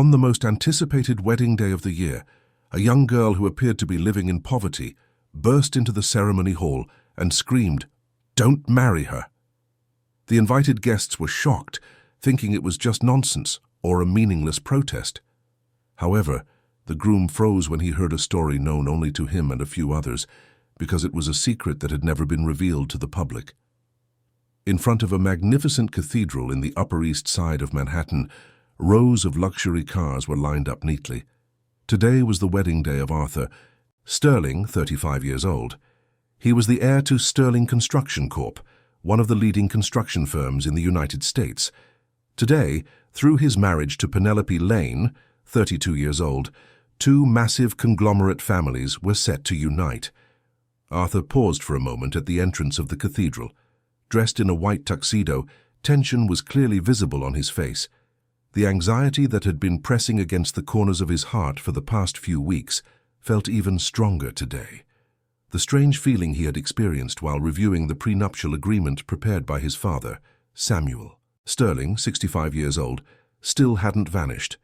On the most anticipated wedding day of the year, a young girl who appeared to be living in poverty burst into the ceremony hall and screamed, "Don't marry her!" The invited guests were shocked, thinking it was just nonsense or a meaningless protest. However, the groom froze when he heard a story known only to him and a few others, because it was a secret that had never been revealed to the public. In front of a magnificent cathedral in the Upper East Side of Manhattan, rows of luxury cars were lined up neatly. Today was the wedding day of Arthur Sterling, 35 years old. He was the heir to Sterling Construction Corp., one of the leading construction firms in the United States. Today, through his marriage to Penelope Lane, 32 years old, two massive conglomerate families were set to unite. Arthur paused for a moment at the entrance of the cathedral. Dressed in a white tuxedo, tension was clearly visible on his face. The anxiety that had been pressing against the corners of his heart for the past few weeks felt even stronger today. The strange feeling he had experienced while reviewing the prenuptial agreement prepared by his father, Samuel Sterling, 65 years old, still hadn't vanished.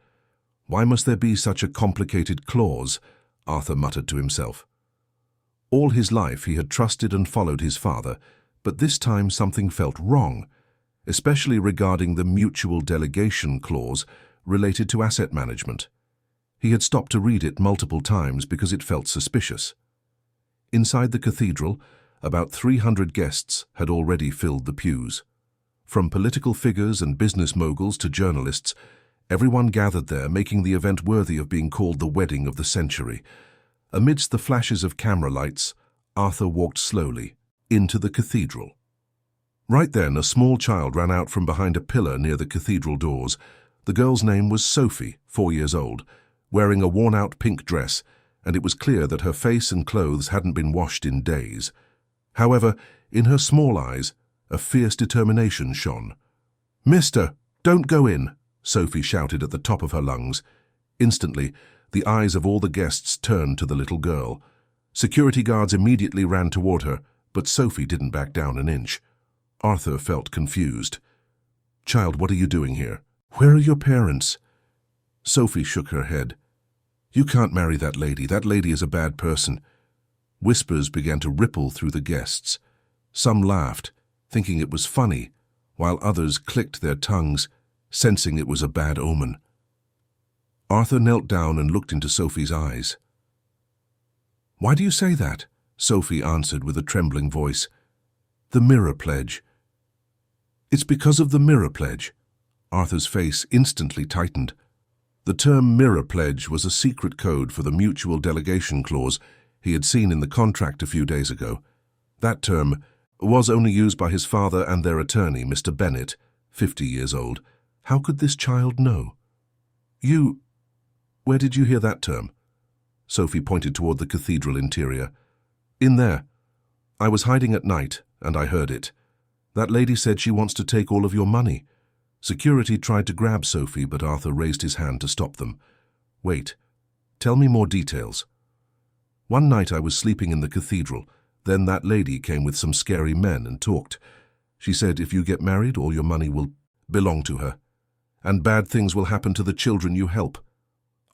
"Why must there be such a complicated clause?" Arthur muttered to himself. All his life he had trusted and followed his father, but this time something felt wrong, especially regarding the mutual delegation clause related to asset management. He had stopped to read it multiple times because it felt suspicious. Inside the cathedral, about 300 guests had already filled the pews. From political figures and business moguls to journalists, everyone gathered there, making the event worthy of being called the wedding of the century. Amidst the flashes of camera lights, Arthur walked slowly into the cathedral. Right then, a small child ran out from behind a pillar near the cathedral doors. The girl's name was Sophie, 4 years old, wearing a worn-out pink dress, and it was clear that her face and clothes hadn't been washed in days. However, in her small eyes, a fierce determination shone. "Mister, don't go in," Sophie shouted at the top of her lungs. Instantly, the eyes of all the guests turned to the little girl. Security guards immediately ran toward her, but Sophie didn't back down an inch. Arthur felt confused. "Child, what are you doing here? Where are your parents?" Sophie shook her head. "You can't marry that lady. That lady is a bad person." Whispers began to ripple through the guests. Some laughed, thinking it was funny, while others clicked their tongues, sensing it was a bad omen. Arthur knelt down and looked into Sophie's eyes. "Why do you say that?" Sophie answered with a trembling voice. "The mirror pledge." "It's because of the mirror pledge." Arthur's face instantly tightened. The term mirror pledge was a secret code for the mutual delegation clause he had seen in the contract a few days ago. That term was only used by his father and their attorney, Mr. Bennett, 50 years old. How could this child know? Where did you hear that term?" Sophie pointed toward the cathedral interior. "In there. I was hiding at night, and I heard it. That lady said she wants to take all of your money." Security tried to grab Sophie, but Arthur raised his hand to stop them. "Wait. Tell me more details." "One night I was sleeping in the cathedral. Then that lady came with some scary men and talked. She said if you get married, all your money will belong to her, and bad things will happen to the children you help."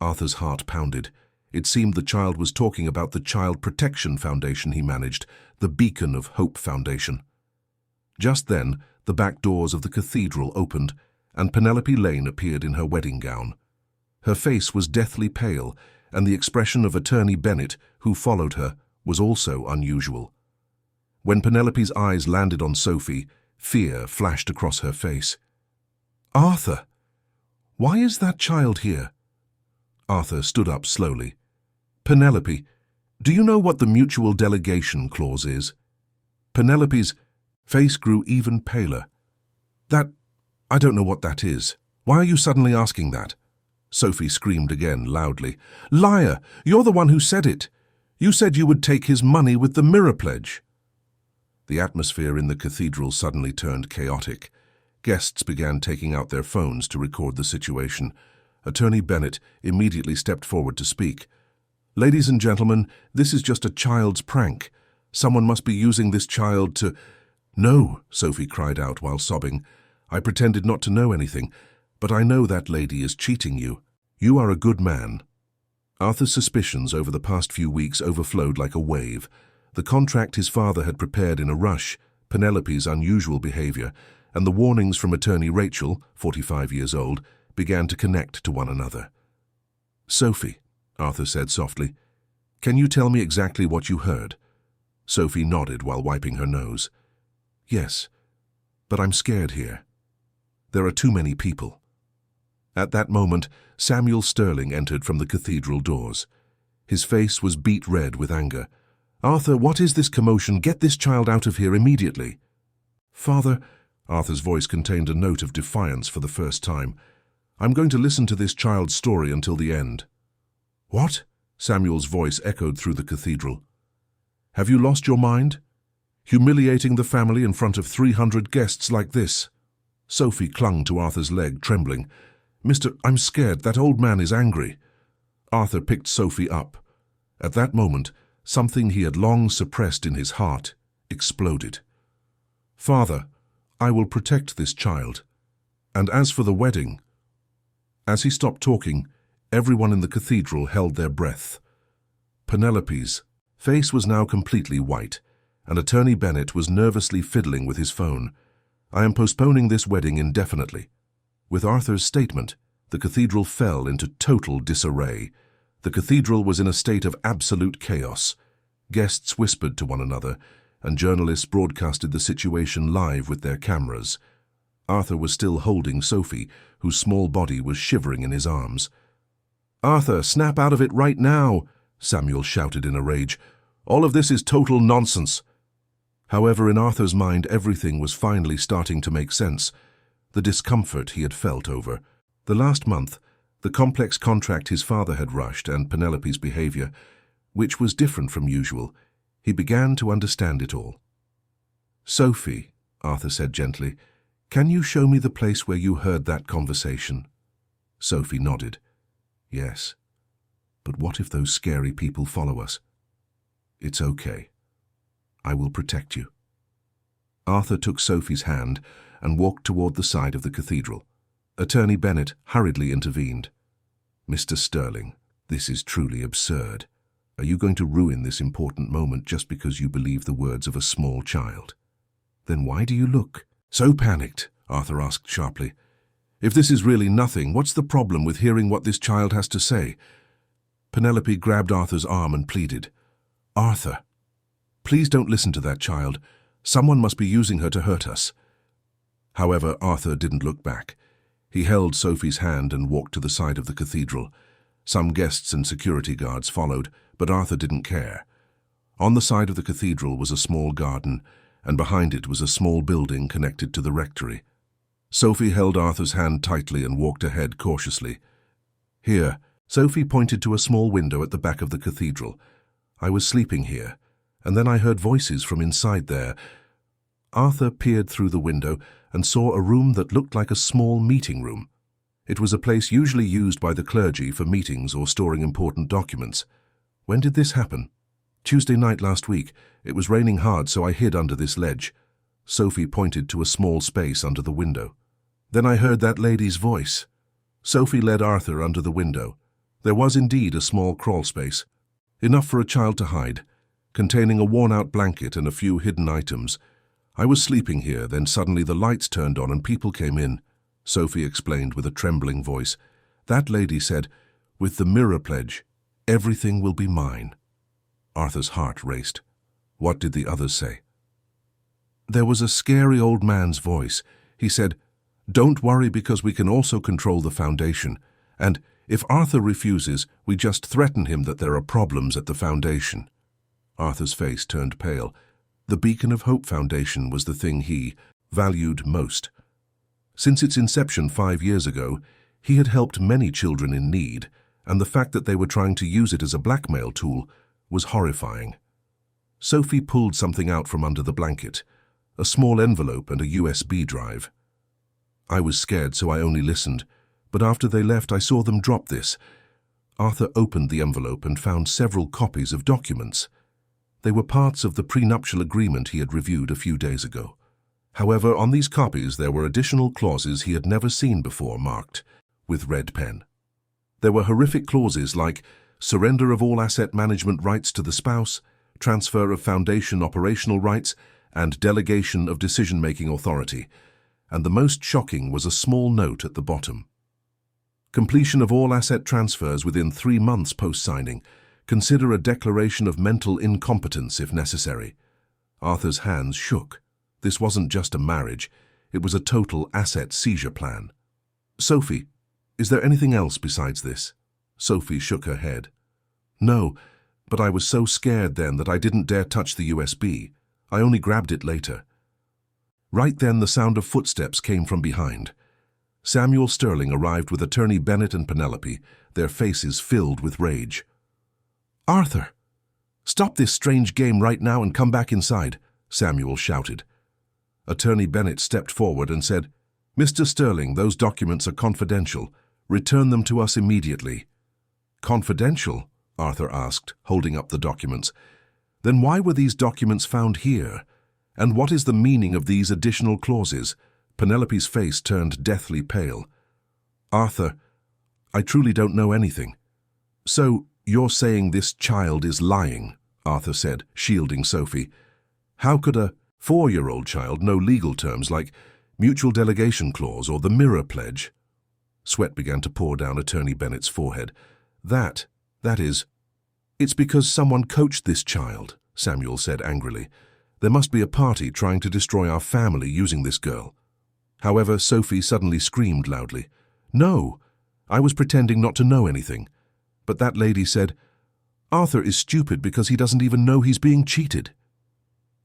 Arthur's heart pounded. It seemed the child was talking about the Child Protection Foundation he managed, the Beacon of Hope Foundation. Just then, the back doors of the cathedral opened, and Penelope Lane appeared in her wedding gown. Her face was deathly pale, and the expression of Attorney Bennett, who followed her, was also unusual. When Penelope's eyes landed on Sophie, fear flashed across her face. "Arthur! Why is that child here?" Arthur stood up slowly. "Penelope, do you know what the mutual delegation clause is?" Penelope's face grew even paler. I don't know what that is. Why are you suddenly asking that?" Sophie screamed again, loudly. "Liar! You're the one who said it. You said you would take his money with the mirror pledge." The atmosphere in the cathedral suddenly turned chaotic. Guests began taking out their phones to record the situation. Attorney Bennett immediately stepped forward to speak. "Ladies and gentlemen, this is just a child's prank. Someone must be using this child to—" "No," Sophie cried out while sobbing. "I pretended not to know anything, but I know that lady is cheating you. You are a good man. Arthur's suspicions over the past few weeks overflowed like a wave. The contract his father had prepared in a rush, Penelope's unusual behavior, and the warnings from attorney Rachel, 45 years old, began to connect to one another. "Sophie," Arthur said softly, "can you tell me exactly what you heard?" Sophie nodded while wiping her nose. "Yes, but I'm scared here. There are too many people." At that moment, Samuel Sterling entered from the cathedral doors. His face was beet red with anger. "Arthur, what is this commotion? Get this child out of here immediately." "Father," Arthur's voice contained a note of defiance for the first time, "I'm going to listen to this child's story until the end." "What?" Samuel's voice echoed through the cathedral. "Have you lost your mind? Humiliating the family in front of 300 guests like this?" Sophie clung to Arthur's leg, trembling. "Mister, I'm scared. That old man is angry." Arthur picked Sophie up. At that moment, something he had long suppressed in his heart exploded. "Father, I will protect this child. And as for the wedding..." As he stopped talking, everyone in the cathedral held their breath. Penelope's face was now completely white, and Attorney Bennett was nervously fiddling with his phone. "I am postponing this wedding indefinitely." With Arthur's statement, the cathedral fell into total disarray. The cathedral was in a state of absolute chaos. Guests whispered to one another, and journalists broadcasted the situation live with their cameras. Arthur was still holding Sophie, whose small body was shivering in his arms. "Arthur, snap out of it right now!" Samuel shouted in a rage. "All of this is total nonsense." However, in Arthur's mind, everything was finally starting to make sense. The discomfort he had felt over the last month, the complex contract his father had rushed, and Penelope's behavior, which was different from usual, he began to understand it all. "Sophie," Arthur said gently, "can you show me the place where you heard that conversation?" Sophie nodded. "Yes. But what if those scary people follow us?" "It's okay. I will protect you." Arthur took Sophie's hand and walked toward the side of the cathedral. Attorney Bennett hurriedly intervened. "Mr. Sterling, this is truly absurd. Are you going to ruin this important moment just because you believe the words of a small child? Then why do you look so panicked?" Arthur asked sharply. "If this is really nothing, what's the problem with hearing what this child has to say?" Penelope grabbed Arthur's arm and pleaded, "Arthur, please don't listen to that child. Someone must be using her to hurt us." However, Arthur didn't look back. He held Sophie's hand and walked to the side of the cathedral. Some guests and security guards followed, but Arthur didn't care. On the side of the cathedral was a small garden, and behind it was a small building connected to the rectory. Sophie held Arthur's hand tightly and walked ahead cautiously. "Here," Sophie pointed to a small window at the back of the cathedral. "I was sleeping here, and then I heard voices from inside there." Arthur peered through the window and saw a room that looked like a small meeting room. It was a place usually used by the clergy for meetings or storing important documents. "When did this happen?" "Tuesday night last week. It was raining hard, so I hid under this ledge." Sophie pointed to a small space under the window. "Then I heard that lady's voice." Sophie led Arthur under the window. There was indeed a small crawl space, enough for a child to hide, containing a worn-out blanket and a few hidden items. "I was sleeping here, then suddenly the lights turned on and people came in," Sophie explained with a trembling voice. "That lady said, 'With the mirror pledge, everything will be mine.'" Arthur's heart raced. What did the others say? There was a scary old man's voice. He said, "Don't worry because we can also control the foundation. And if Arthur refuses, we just threaten him that there are problems at the foundation." Arthur's face turned pale. The Beacon of Hope Foundation was the thing he valued most. Since its inception 5 years ago, he had helped many children in need, and the fact that they were trying to use it as a blackmail tool was horrifying. Sophie pulled something out from under the blanket, a small envelope and a USB drive. I was scared, so I only listened, but after they left I saw them drop this. Arthur opened the envelope and found several copies of documents. They were parts of the prenuptial agreement he had reviewed a few days ago. However, on these copies there were additional clauses he had never seen before, marked with red pen. There were horrific clauses like surrender of all asset management rights to the spouse, transfer of foundation operational rights, and delegation of decision-making authority. And the most shocking was a small note at the bottom. Completion of all asset transfers within 3 months post-signing. Consider a declaration of mental incompetence if necessary. Arthur's hands shook. This wasn't just a marriage, it was a total asset seizure plan. Sophie, is there anything else besides this? Sophie shook her head. No, but I was so scared then that I didn't dare touch the USB. I only grabbed it later. Right then the sound of footsteps came from behind. Samuel Sterling arrived with Attorney Bennett and Penelope, their faces filled with rage. Arthur! Stop this strange game right now and come back inside, Samuel shouted. Attorney Bennett stepped forward and said, Mr. Sterling, those documents are confidential. Return them to us immediately. Confidential? Arthur asked, holding up the documents. Then why were these documents found here? And what is the meaning of these additional clauses? Penelope's face turned deathly pale. Arthur, I truly don't know anything. So, you're saying this child is lying, Arthur said, shielding Sophie. How could a 4-year-old child know legal terms like mutual delegation clause or the mirror pledge? Sweat began to pour down Attorney Bennett's forehead. That is, it's because someone coached this child, Samuel said angrily. There must be a party trying to destroy our family using this girl. However, Sophie suddenly screamed loudly. No, I was pretending not to know anything. But that lady said, Arthur is stupid because he doesn't even know he's being cheated.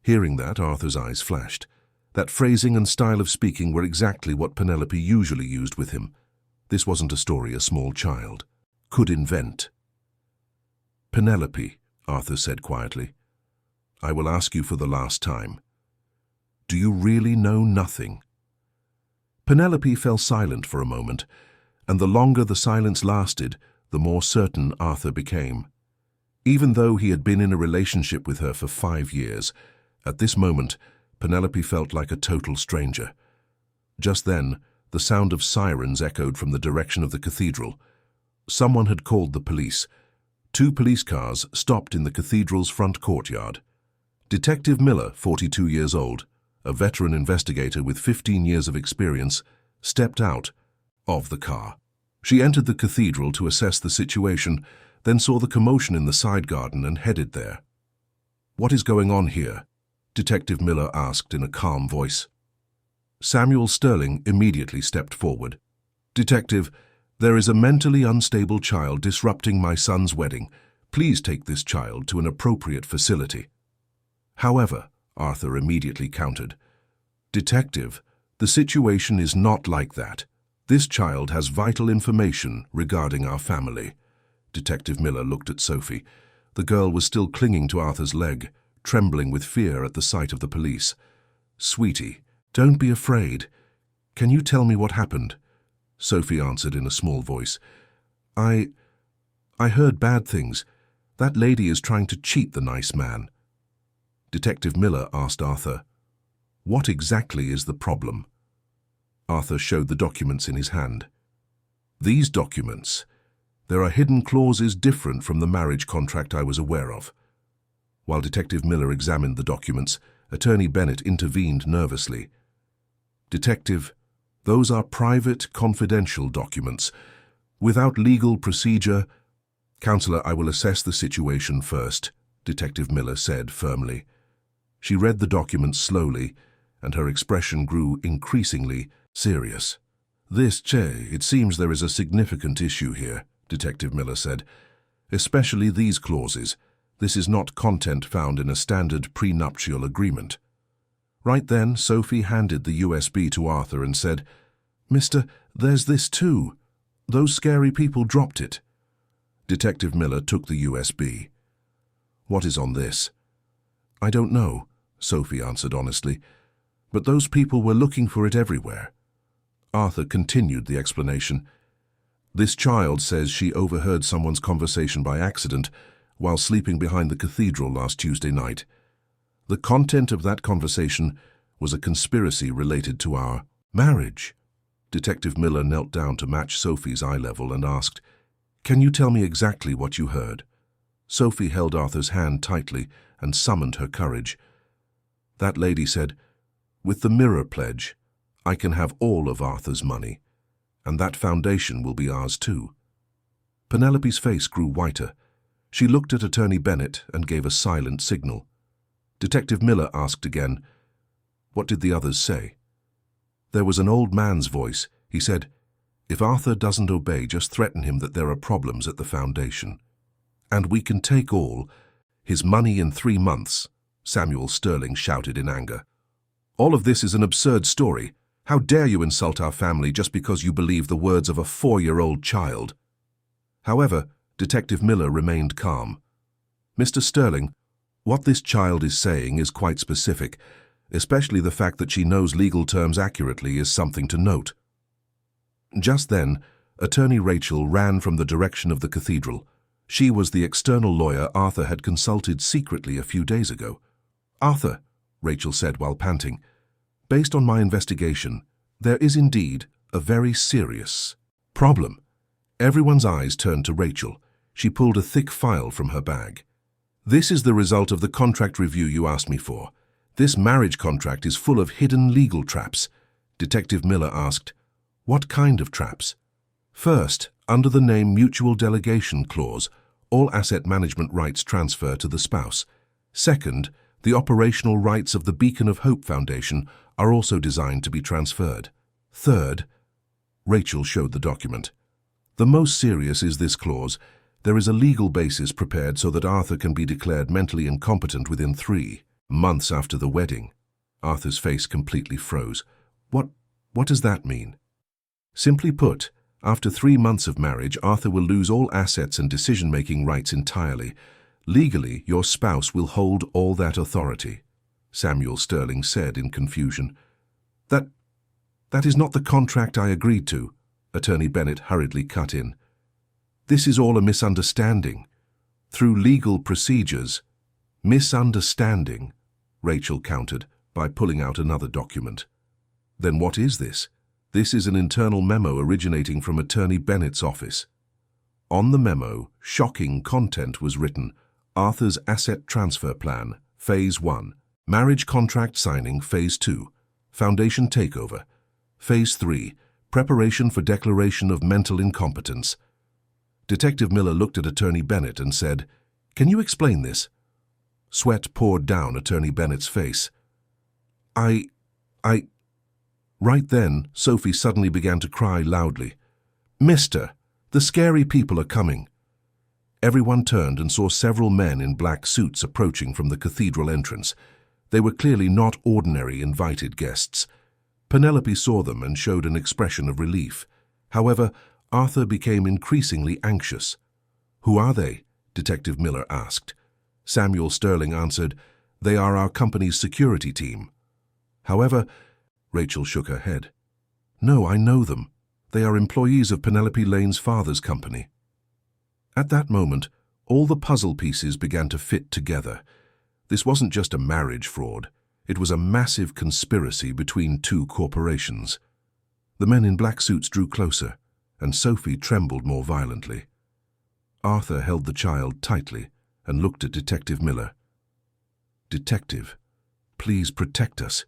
Hearing that, Arthur's eyes flashed. That phrasing and style of speaking were exactly what Penelope usually used with him. This wasn't a story a small child could invent. Penelope, Arthur said quietly, I will ask you for the last time. Do you really know nothing? Penelope fell silent for a moment, and the longer the silence lasted, the more certain Arthur became. Even though he had been in a relationship with her for 5 years, at this moment, Penelope felt like a total stranger. Just then, the sound of sirens echoed from the direction of the cathedral. Someone had called the police. 2 police cars stopped in the cathedral's front courtyard. Detective Miller, 42 years old, a veteran investigator with 15 years of experience, stepped out of the car. She entered the cathedral to assess the situation, then saw the commotion in the side garden and headed there. What is going on here? Detective Miller asked in a calm voice. Samuel Sterling immediately stepped forward. Detective, there is a mentally unstable child disrupting my son's wedding. Please take this child to an appropriate facility. However, Arthur immediately countered. Detective, the situation is not like that. This child has vital information regarding our family. Detective Miller looked at Sophie. The girl was still clinging to Arthur's leg, trembling with fear at the sight of the police. Sweetie, don't be afraid. Can you tell me what happened? Sophie answered in a small voice. I heard bad things. That lady is trying to cheat the nice man. Detective Miller asked Arthur, what exactly is the problem? Arthur showed the documents in his hand. These documents, there are hidden clauses different from the marriage contract I was aware of. While Detective Miller examined the documents, Attorney Bennett intervened nervously. Detective, those are private, confidential documents. Without legal procedure, Counselor, I will assess the situation first, Detective Miller said firmly. She read the documents slowly, and her expression grew increasingly serious. It seems there is a significant issue here, Detective Miller said. Especially these clauses. This is not content found in a standard prenuptial agreement. Right then, Sophie handed the USB to Arthur and said, Mister, there's this too. Those scary people dropped it. Detective Miller took the USB. What is on this? I don't know, Sophie answered honestly, but those people were looking for it everywhere. Arthur continued the explanation. This child says she overheard someone's conversation by accident while sleeping behind the cathedral last Tuesday night. The content of that conversation was a conspiracy related to our marriage. Detective Miller knelt down to match Sophie's eye level and asked, Can you tell me exactly what you heard? Sophie held Arthur's hand tightly and summoned her courage. That lady said, "With the mirror pledge, I can have all of Arthur's money, and that foundation will be ours too." Penelope's face grew whiter. She looked at Attorney Bennett and gave a silent signal. Detective Miller asked again, "What did the others say?" There was an old man's voice. He said, "If Arthur doesn't obey, just threaten him that there are problems at the foundation. And we can take all his money in 3 months," Samuel Sterling shouted in anger. "All of this is an absurd story. How dare you insult our family just because you believe the words of a 4-year-old child?" However, Detective Miller remained calm. "Mr. Sterling, what this child is saying is quite specific, especially the fact that she knows legal terms accurately is something to note." Just then, Attorney Rachel ran from the direction of the cathedral. She was the external lawyer Arthur had consulted secretly a few days ago. "Arthur," Rachel said while panting, "based on my investigation, there is indeed a very serious problem." Everyone's eyes turned to Rachel. She pulled a thick file from her bag. "This is the result of the contract review you asked me for. This marriage contract is full of hidden legal traps." Detective Miller asked, "What kind of traps?" "First, under the name Mutual Delegation Clause, all asset management rights transfer to the spouse. Second, the operational rights of the Beacon of Hope Foundation are also designed to be transferred. Third," Rachel showed the document. "The most serious is this clause. There is a legal basis prepared so that Arthur can be declared mentally incompetent within 3 months after the wedding." Arthur's face completely froze. What does that mean?" "Simply put, after 3 months of marriage, Arthur will lose all assets and decision-making rights entirely. Legally, your spouse will hold all that authority," Samuel Sterling said in confusion. That is not the contract I agreed to," Attorney Bennett hurriedly cut in. "This is all a misunderstanding. Through legal procedures." "Misunderstanding," Rachel countered by pulling out another document. "Then what is this?" "This is an internal memo originating from Attorney Bennett's office." On the memo, shocking content was written: "Arthur's Asset Transfer Plan, Phase 1, Marriage Contract Signing, Phase 2, Foundation Takeover, Phase 3, Preparation for Declaration of Mental Incompetence." Detective Miller looked at Attorney Bennett and said, "Can you explain this?" Sweat poured down Attorney Bennett's face. I... Right then, Sophie suddenly began to cry loudly. "Mister, the scary people are coming." Everyone turned and saw several men in black suits approaching from the cathedral entrance. They were clearly not ordinary invited guests. Penelope saw them and showed an expression of relief. However, Arthur became increasingly anxious. "Who are they?" Detective Miller asked. Samuel Sterling answered, "They are our company's security team." However, Rachel shook her head. "No, I know them. They are employees of Penelope Lane's father's company." At that moment, all the puzzle pieces began to fit together. This wasn't just a marriage fraud. It was a massive conspiracy between 2 corporations. The men in black suits drew closer, and Sophie trembled more violently. Arthur held the child tightly and looked at Detective Miller. "Detective, please protect us.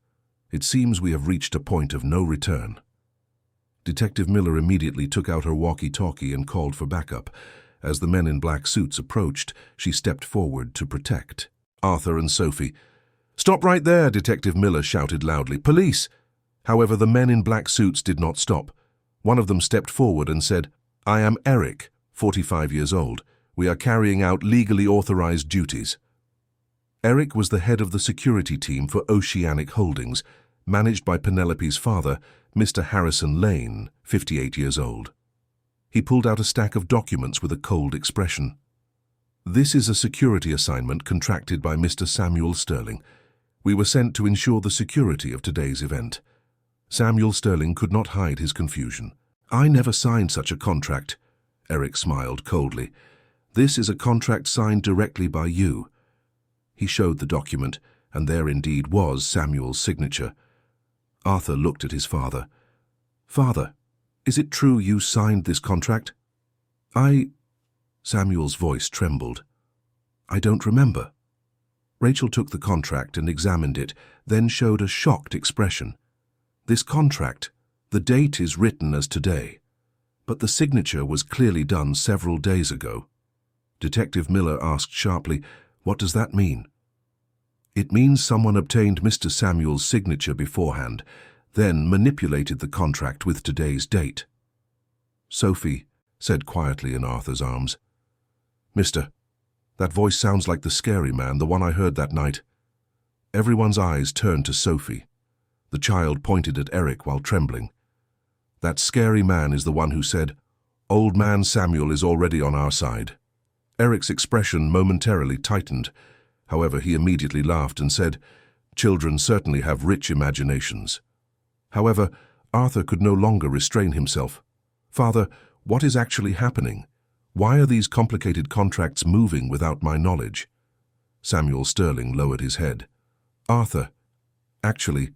It seems we have reached a point of no return." Detective Miller immediately took out her walkie-talkie and called for backup. As the men in black suits approached, she stepped forward to protect Arthur and Sophie. "Stop right there," Detective Miller shouted loudly. "Police!" However, the men in black suits did not stop. One of them stepped forward and said, "I am Eric, 45 years old. We are carrying out legally authorized duties." Eric was the head of the security team for Oceanic Holdings, managed by Penelope's father, Mr. Harrison Lane, 58 years old. He pulled out a stack of documents with a cold expression. "This is a security assignment contracted by Mr. Samuel Sterling. We were sent to ensure the security of today's event." Samuel Sterling could not hide his confusion. "I never signed such a contract." Eric smiled coldly. "This is a contract signed directly by you." He showed the document, and there indeed was Samuel's signature. Arthur looked at his father. "Father, is it true you signed this contract?" I Samuel's voice trembled. I don't remember. Rachel took the contract and examined it, then showed a shocked expression. This contract, the date is written as today, but the signature was clearly done several days ago. Detective Miller asked sharply, what does that mean? It means someone obtained Mr. Samuel's signature beforehand, then manipulated the contract with today's date. Sophie said quietly in Arthur's arms. Mister, that voice sounds like the scary man, the one I heard that night. Everyone's eyes turned to Sophie. The child pointed at Eric while trembling. That scary man is the one who said, Old man Samuel is already on our side. Eric's expression momentarily tightened. However, he immediately laughed and said, Children certainly have rich imaginations. However, Arthur could no longer restrain himself. Father, what is actually happening? Why are these complicated contracts moving without my knowledge? Samuel Sterling lowered his head. Arthur, actually.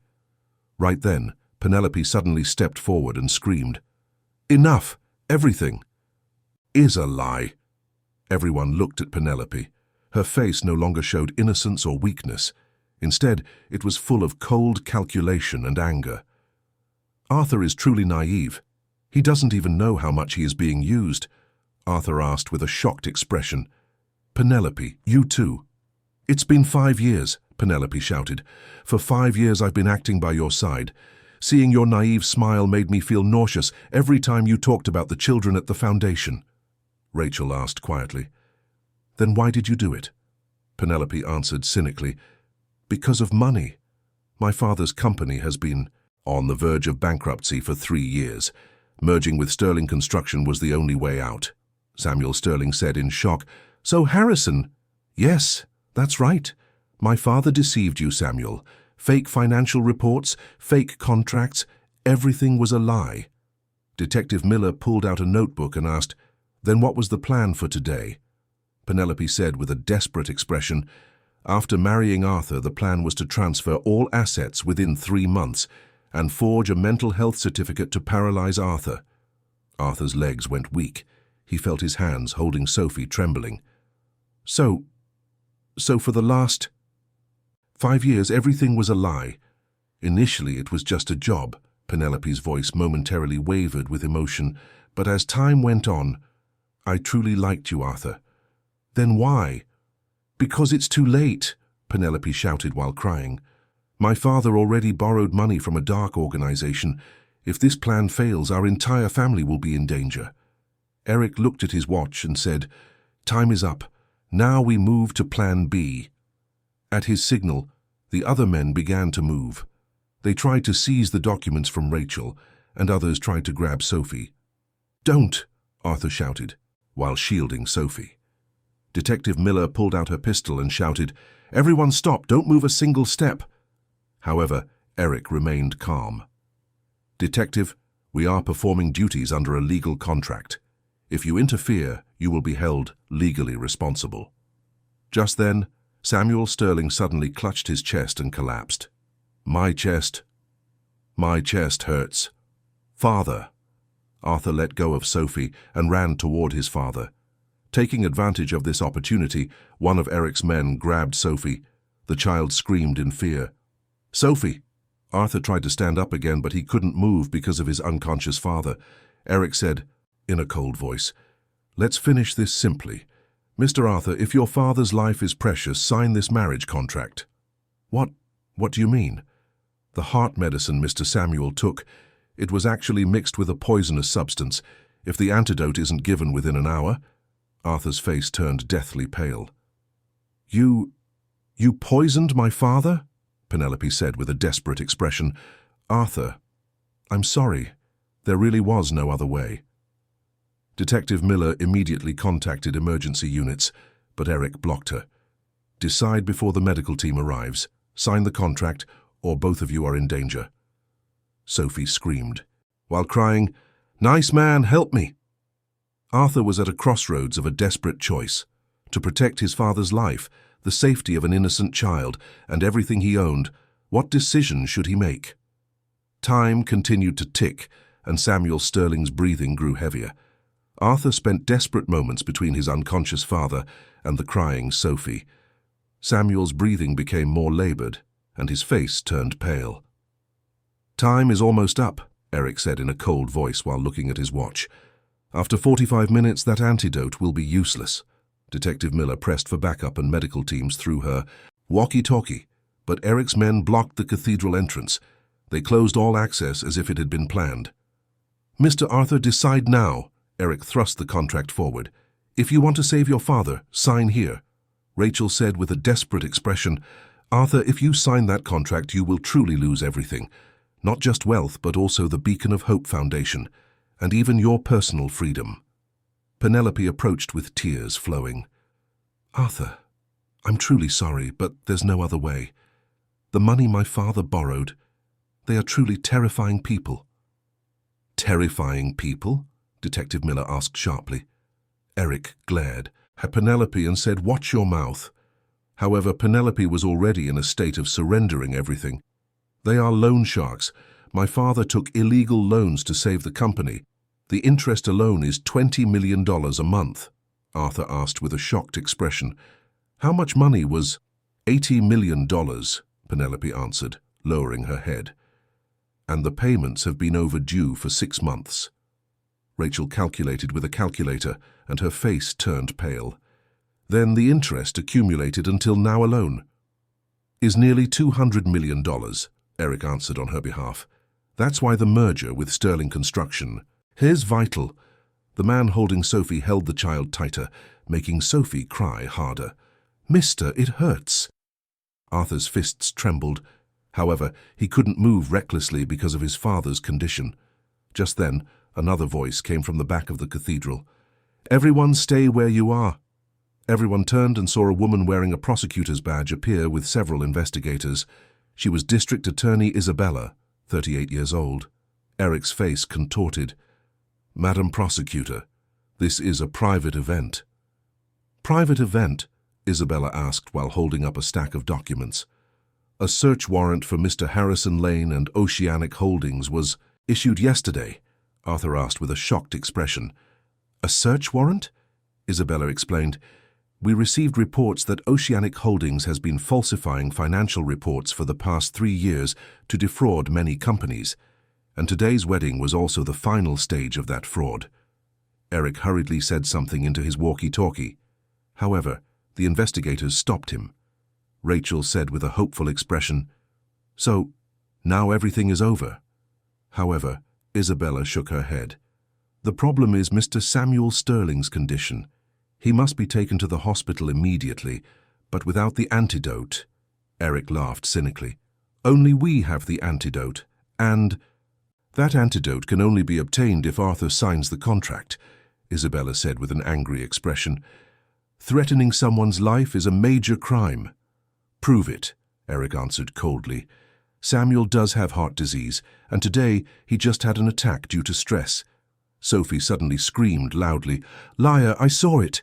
Right then, Penelope suddenly stepped forward and screamed, Enough! Everything! Is a lie! Everyone looked at Penelope. Her face no longer showed innocence or weakness. Instead, it was full of cold calculation and anger. Arthur is truly naive. He doesn't even know how much he is being used, Arthur asked with a shocked expression. Penelope, you too. It's been 5 years, Penelope shouted. For 5 years I've been acting by your side. Seeing your naive smile made me feel nauseous every time you talked about the children at the foundation. Rachel asked quietly. Then why did you do it? Penelope answered cynically. Because of money. My father's company has been on the verge of bankruptcy for 3 years. Merging with Sterling Construction was the only way out. Samuel Sterling said in shock. So Harrison? Yes, that's right. My father deceived you, Samuel. Fake financial reports, fake contracts, everything was a lie. Detective Miller pulled out a notebook and asked, Then what was the plan for today? Penelope said with a desperate expression, After marrying Arthur, the plan was to transfer all assets within 3 months and forge a mental health certificate to paralyze Arthur. Arthur's legs went weak. He felt his hands holding Sophie trembling. So for the last 5 years, everything was a lie. Initially, it was just a job. Penelope's voice momentarily wavered with emotion, but as time went on, I truly liked you, Arthur. Then why? Because it's too late, Penelope shouted while crying. My father already borrowed money from a dark organization. If this plan fails, our entire family will be in danger. Eric looked at his watch and said, Time is up. Now we move to Plan B. At his signal, the other men began to move. They tried to seize the documents from Rachel, and others tried to grab Sophie. Don't, Arthur shouted, while shielding Sophie. Detective Miller pulled out her pistol and shouted, Everyone stop, don't move a single step. However, Eric remained calm. Detective, we are performing duties under a legal contract. If you interfere, you will be held legally responsible. Just then, Samuel Sterling suddenly clutched his chest and collapsed. My chest hurts. Father. Arthur let go of Sophie and ran toward his father. Taking advantage of this opportunity, one of Eric's men grabbed Sophie. The child screamed in fear. Sophie! Arthur tried to stand up again, but he couldn't move because of his unconscious father. Eric said, in a cold voice, Let's finish this simply. Mr. Arthur, if your father's life is precious, sign this marriage contract. What do you mean? The heart medicine Mr. Samuel took, it was actually mixed with a poisonous substance. If the antidote isn't given within an hour, Arthur's face turned deathly pale. You poisoned my father? Penelope said with a desperate expression. Arthur, I'm sorry. There really was no other way. Detective Miller immediately contacted emergency units, but Eric blocked her. Decide before the medical team arrives. Sign the contract, or both of you are in danger. Sophie screamed, while crying, Nice man, help me! Arthur was at a crossroads of a desperate choice. To protect his father's life, the safety of an innocent child, and everything he owned, what decision should he make? Time continued to tick, and Samuel Sterling's breathing grew heavier. Arthur spent desperate moments between his unconscious father and the crying Sophie. Samuel's breathing became more labored, and his face turned pale. "Time is almost up," Eric said in a cold voice while looking at his watch. "After 45 minutes, that antidote will be useless." Detective Miller pressed for backup and medical teams through her walkie-talkie, but Eric's men blocked the cathedral entrance. They closed all access as if it had been planned. "Mr. Arthur, decide now." Eric thrust the contract forward. "If you want to save your father, sign here." Rachel said with a desperate expression, "Arthur, if you sign that contract, you will truly lose everything. Not just wealth, but also the Beacon of Hope Foundation, and even your personal freedom." Penelope approached with tears flowing. "Arthur, I'm truly sorry, but there's no other way. The money my father borrowed, they are truly terrifying people." "Terrifying people?" Detective Miller asked sharply. Eric glared at Penelope and said, "Watch your mouth." However, Penelope was already in a state of surrendering everything. "They are loan sharks. My father took illegal loans to save the company. The interest alone is $20 million a month," Arthur asked with a shocked expression. "How much money was—" $80 million, Penelope answered, lowering her head. "And the payments have been overdue for 6 months. Rachel calculated with a calculator, and her face turned pale. "Then the interest accumulated until now alone is nearly $200 million, Eric answered on her behalf. "That's why the merger with Sterling Construction is vital." The man holding Sophie held the child tighter, making Sophie cry harder. "Mister, it hurts." Arthur's fists trembled. However, he couldn't move recklessly because of his father's condition. Just then, another voice came from the back of the cathedral. "Everyone stay where you are." Everyone turned and saw a woman wearing a prosecutor's badge appear with several investigators. She was District Attorney Isabella, 38 years old. Eric's face contorted. "Madam Prosecutor, this is a private event." "Private event?" Isabella asked while holding up a stack of documents. "A search warrant for Mr. Harrison Lane and Oceanic Holdings was issued yesterday," Arthur asked with a shocked expression. "A search warrant?" Isabella explained. "We received reports that Oceanic Holdings has been falsifying financial reports for the past 3 years to defraud many companies, and today's wedding was also the final stage of that fraud." Eric hurriedly said something into his walkie-talkie. However, the investigators stopped him. Rachel said with a hopeful expression, "So, now everything is over." However, Isabella shook her head. "The problem is Mr. Samuel Sterling's condition. He must be taken to the hospital immediately, but without the antidote—" Eric laughed cynically. "Only we have the antidote, and—" "That antidote can only be obtained if Arthur signs the contract," Isabella said with an angry expression. "Threatening someone's life is a major crime." "Prove it," Eric answered coldly. "Samuel does have heart disease, and today he just had an attack due to stress." Sophie suddenly screamed loudly, "Liar, I saw it!"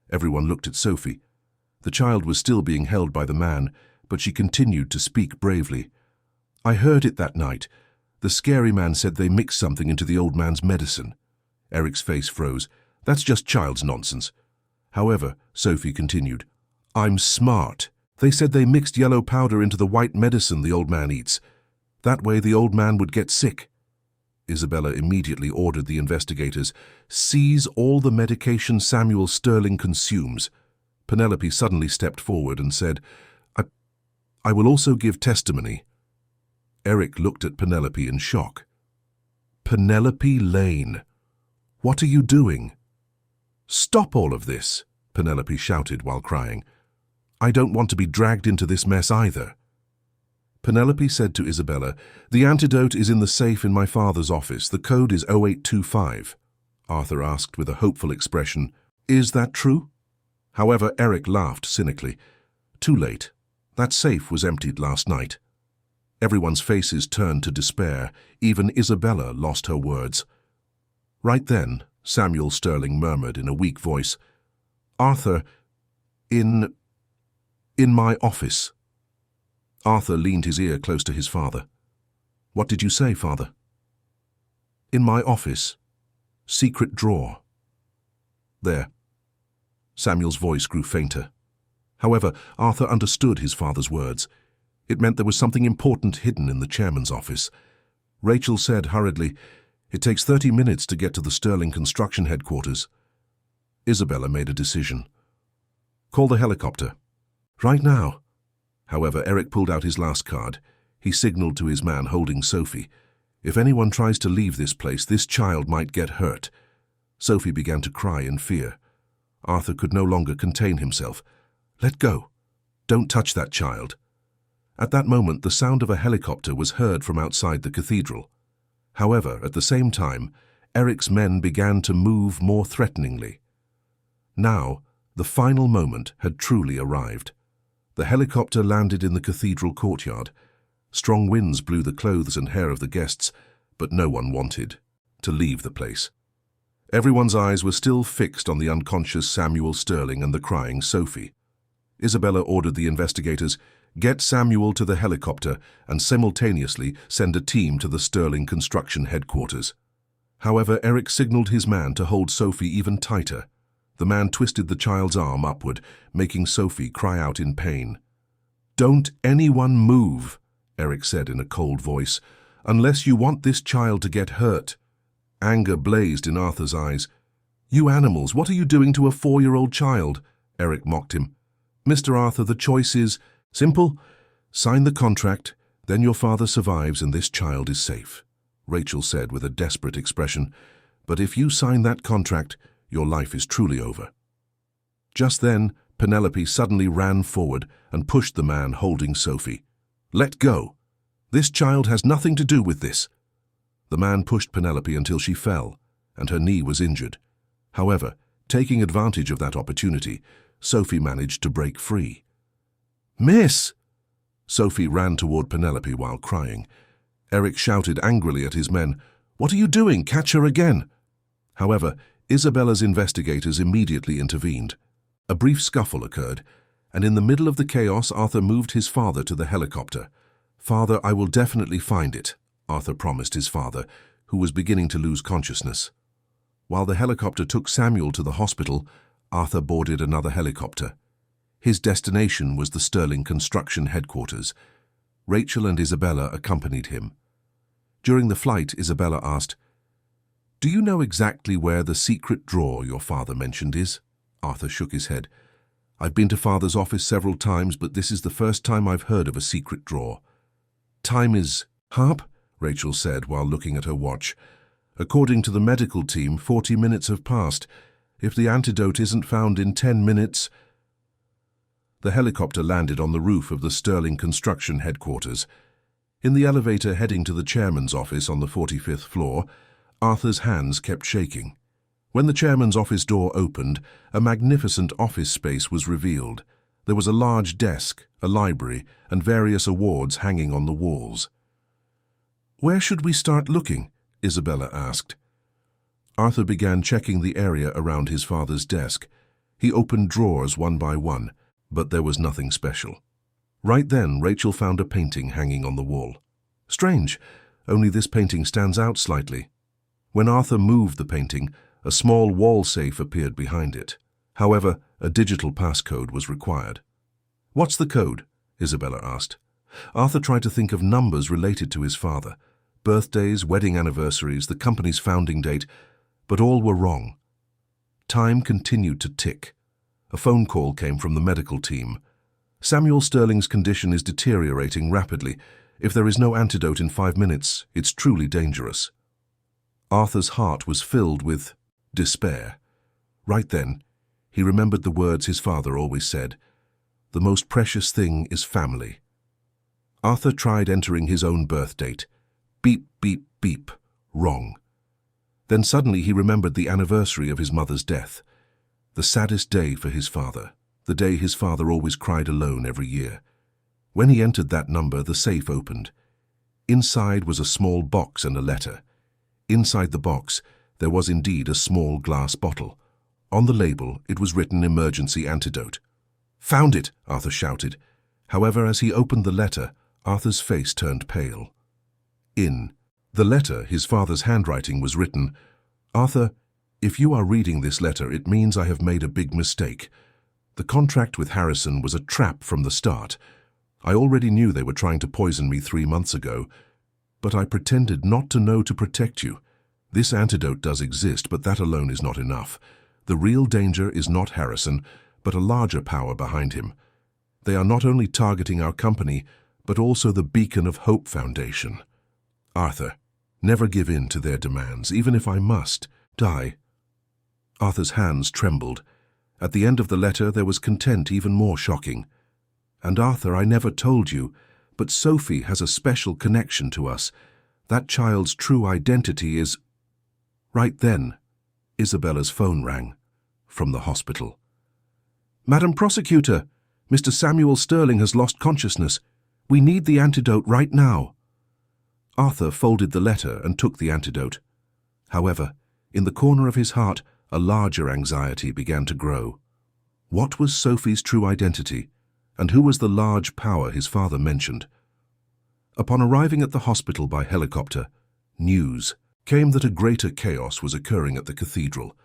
Everyone looked at Sophie. The child was still being held by the man, but she continued to speak bravely. "I heard it that night. The scary man said they mixed something into the old man's medicine." Eric's face froze. "That's just child's nonsense." However, Sophie continued, "I'm smart. They said they mixed yellow powder into the white medicine the old man eats. That way the old man would get sick." Isabella immediately ordered the investigators, "Seize all the medication Samuel Sterling consumes." Penelope suddenly stepped forward and said, I will also give testimony." Eric looked at Penelope in shock. "Penelope Lane, what are you doing?" "Stop all of this," Penelope shouted while crying. "I don't want to be dragged into this mess either." Penelope said to Isabella, "The antidote is in the safe in my father's office. The code is 0825. Arthur asked with a hopeful expression, "Is that true?" However, Eric laughed cynically. "Too late. That safe was emptied last night." Everyone's faces turned to despair. Even Isabella lost her words. Right then, Samuel Sterling murmured in a weak voice, "Arthur, in my office." Arthur leaned his ear close to his father. "What did you say, father?" "In my office. Secret drawer." There. Samuel's voice grew fainter. However, Arthur understood his father's words. It meant there was something important hidden in the chairman's office. Rachel said hurriedly, "It takes 30 minutes to get to the Sterling Construction headquarters." Isabella made a decision. "Call the helicopter." "Right now." However, Eric pulled out his last card. He signaled to his man holding Sophie. "If anyone tries to leave this place, this child might get hurt." Sophie began to cry in fear. Arthur could no longer contain himself. "Let go. Don't touch that child." At that moment, the sound of a helicopter was heard from outside the cathedral. However, at the same time, Eric's men began to move more threateningly. Now, the final moment had truly arrived. The helicopter landed in the cathedral courtyard. Strong winds blew the clothes and hair of the guests, but no one wanted to leave the place. Everyone's eyes were still fixed on the unconscious Samuel Sterling and the crying Sophie. Isabella ordered the investigators, "Get Samuel to the helicopter and simultaneously send a team to the Sterling Construction headquarters." However, Eric signaled his man to hold Sophie even tighter. The man twisted the child's arm upward, making Sophie cry out in pain. "Don't anyone move," Eric said in a cold voice, "unless you want this child to get hurt." Anger blazed in Arthur's eyes. "You animals, what are you doing to a 4-year-old child?" Eric mocked him. "Mr. Arthur, the choice is simple. Sign the contract, then your father survives and this child is safe," Rachel said with a desperate expression. "But if you sign that contract, your life is truly over." Just then, Penelope suddenly ran forward and pushed the man holding Sophie. "Let go. This child has nothing to do with this." The man pushed Penelope until she fell, and her knee was injured. However, taking advantage of that opportunity, Sophie managed to break free. "Miss!" Sophie ran toward Penelope while crying. Eric shouted angrily at his men, "What are you doing? Catch her again!" However, Isabella's investigators immediately intervened. A brief scuffle occurred, and in the middle of the chaos, Arthur moved his father to the helicopter. "Father, I will definitely find it," Arthur promised his father, who was beginning to lose consciousness. While the helicopter took Samuel to the hospital, Arthur boarded another helicopter. His destination was the Sterling Construction headquarters. Rachel and Isabella accompanied him. During the flight, Isabella asked, "Do you know exactly where the secret drawer your father mentioned is?" Arthur shook his head. "I've been to Father's office several times, but this is the first time I've heard of a secret drawer." "Time is up," Rachel said while looking at her watch. "According to the medical team, 40 minutes have passed. If the antidote isn't found in 10 minutes... The helicopter landed on the roof of the Sterling Construction headquarters. In the elevator heading to the chairman's office on the 45th floor, Arthur's hands kept shaking. When the chairman's office door opened, a magnificent office space was revealed. There was a large desk, a library, and various awards hanging on the walls. "Where should we start looking?" Isabella asked. Arthur began checking the area around his father's desk. He opened drawers one by one, but there was nothing special. Right then, Rachel found a painting hanging on the wall. Strange, only this painting stands out slightly. When Arthur moved the painting, a small wall safe appeared behind it. However, a digital passcode was required. "What's the code?" Isabella asked. Arthur tried to think of numbers related to his father. Birthdays, wedding anniversaries, the company's founding date, but all were wrong. Time continued to tick. A phone call came from the medical team. "Samuel Sterling's condition is deteriorating rapidly. If there is no antidote in 5 minutes, it's truly dangerous." Arthur's heart was filled with despair. Right then, he remembered the words his father always said, "The most precious thing is family." Arthur tried entering his own birth date. Beep, beep, beep. Wrong. Then suddenly he remembered the anniversary of his mother's death. The saddest day for his father, the day his father always cried alone every year. When he entered that number, the safe opened. Inside was a small box and a letter. Inside the box, there was indeed a small glass bottle. On the label, it was written "Emergency Antidote." "Found it!" Arthur shouted. However, as he opened the letter, Arthur's face turned pale. In the letter, his father's handwriting was written, "Arthur, If you are reading this letter, it means I have made a big mistake. The contract with Harrison was a trap from the start. I already knew they were trying to poison me 3 months ago, but I pretended not to know to protect you. This antidote does exist, but that alone is not enough. The real danger is not Harrison, but a larger power behind him. They are not only targeting our company, but also the Beacon of Hope Foundation. Arthur, never give in to their demands, even if I must die. Arthur's hands trembled. At the end of the letter there was content even more shocking. And Arthur, I never told you, but Sophie has a special connection to us. That child's true identity is... Right then, Isabella's phone rang from the hospital. Madam Prosecutor, Mr. Samuel Sterling has lost consciousness. We need the antidote right now. Arthur folded the letter and took the antidote. However, in the corner of his heart, a larger anxiety began to grow. What was Sophie's true identity, and who was the large power his father mentioned? Upon arriving at the hospital by helicopter, news came that a greater chaos was occurring at the cathedral.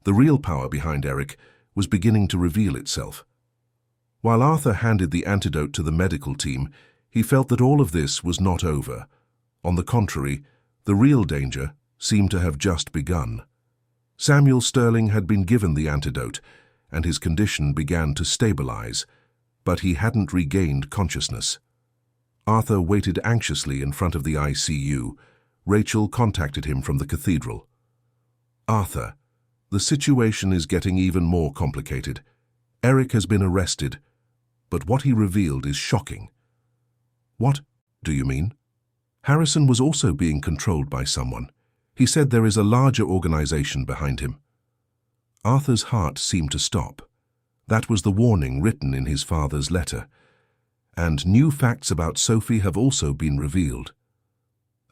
The real power behind Eric was beginning to reveal itself. While Arthur handed the antidote to the medical team, he felt that all of this was not over. On the contrary, the real danger seemed to have just begun. Samuel Sterling had been given the antidote, and his condition began to stabilize, but he hadn't regained consciousness. Arthur waited anxiously in front of the ICU. Rachel contacted him from the cathedral. Arthur, the situation is getting even more complicated. Eric has been arrested, but what he revealed is shocking. What do you mean? Harrison was also being controlled by someone. He said there is a larger organization behind him. Arthur's heart seemed to stop. That was the warning written in his father's letter. And new facts about Sophie have also been revealed.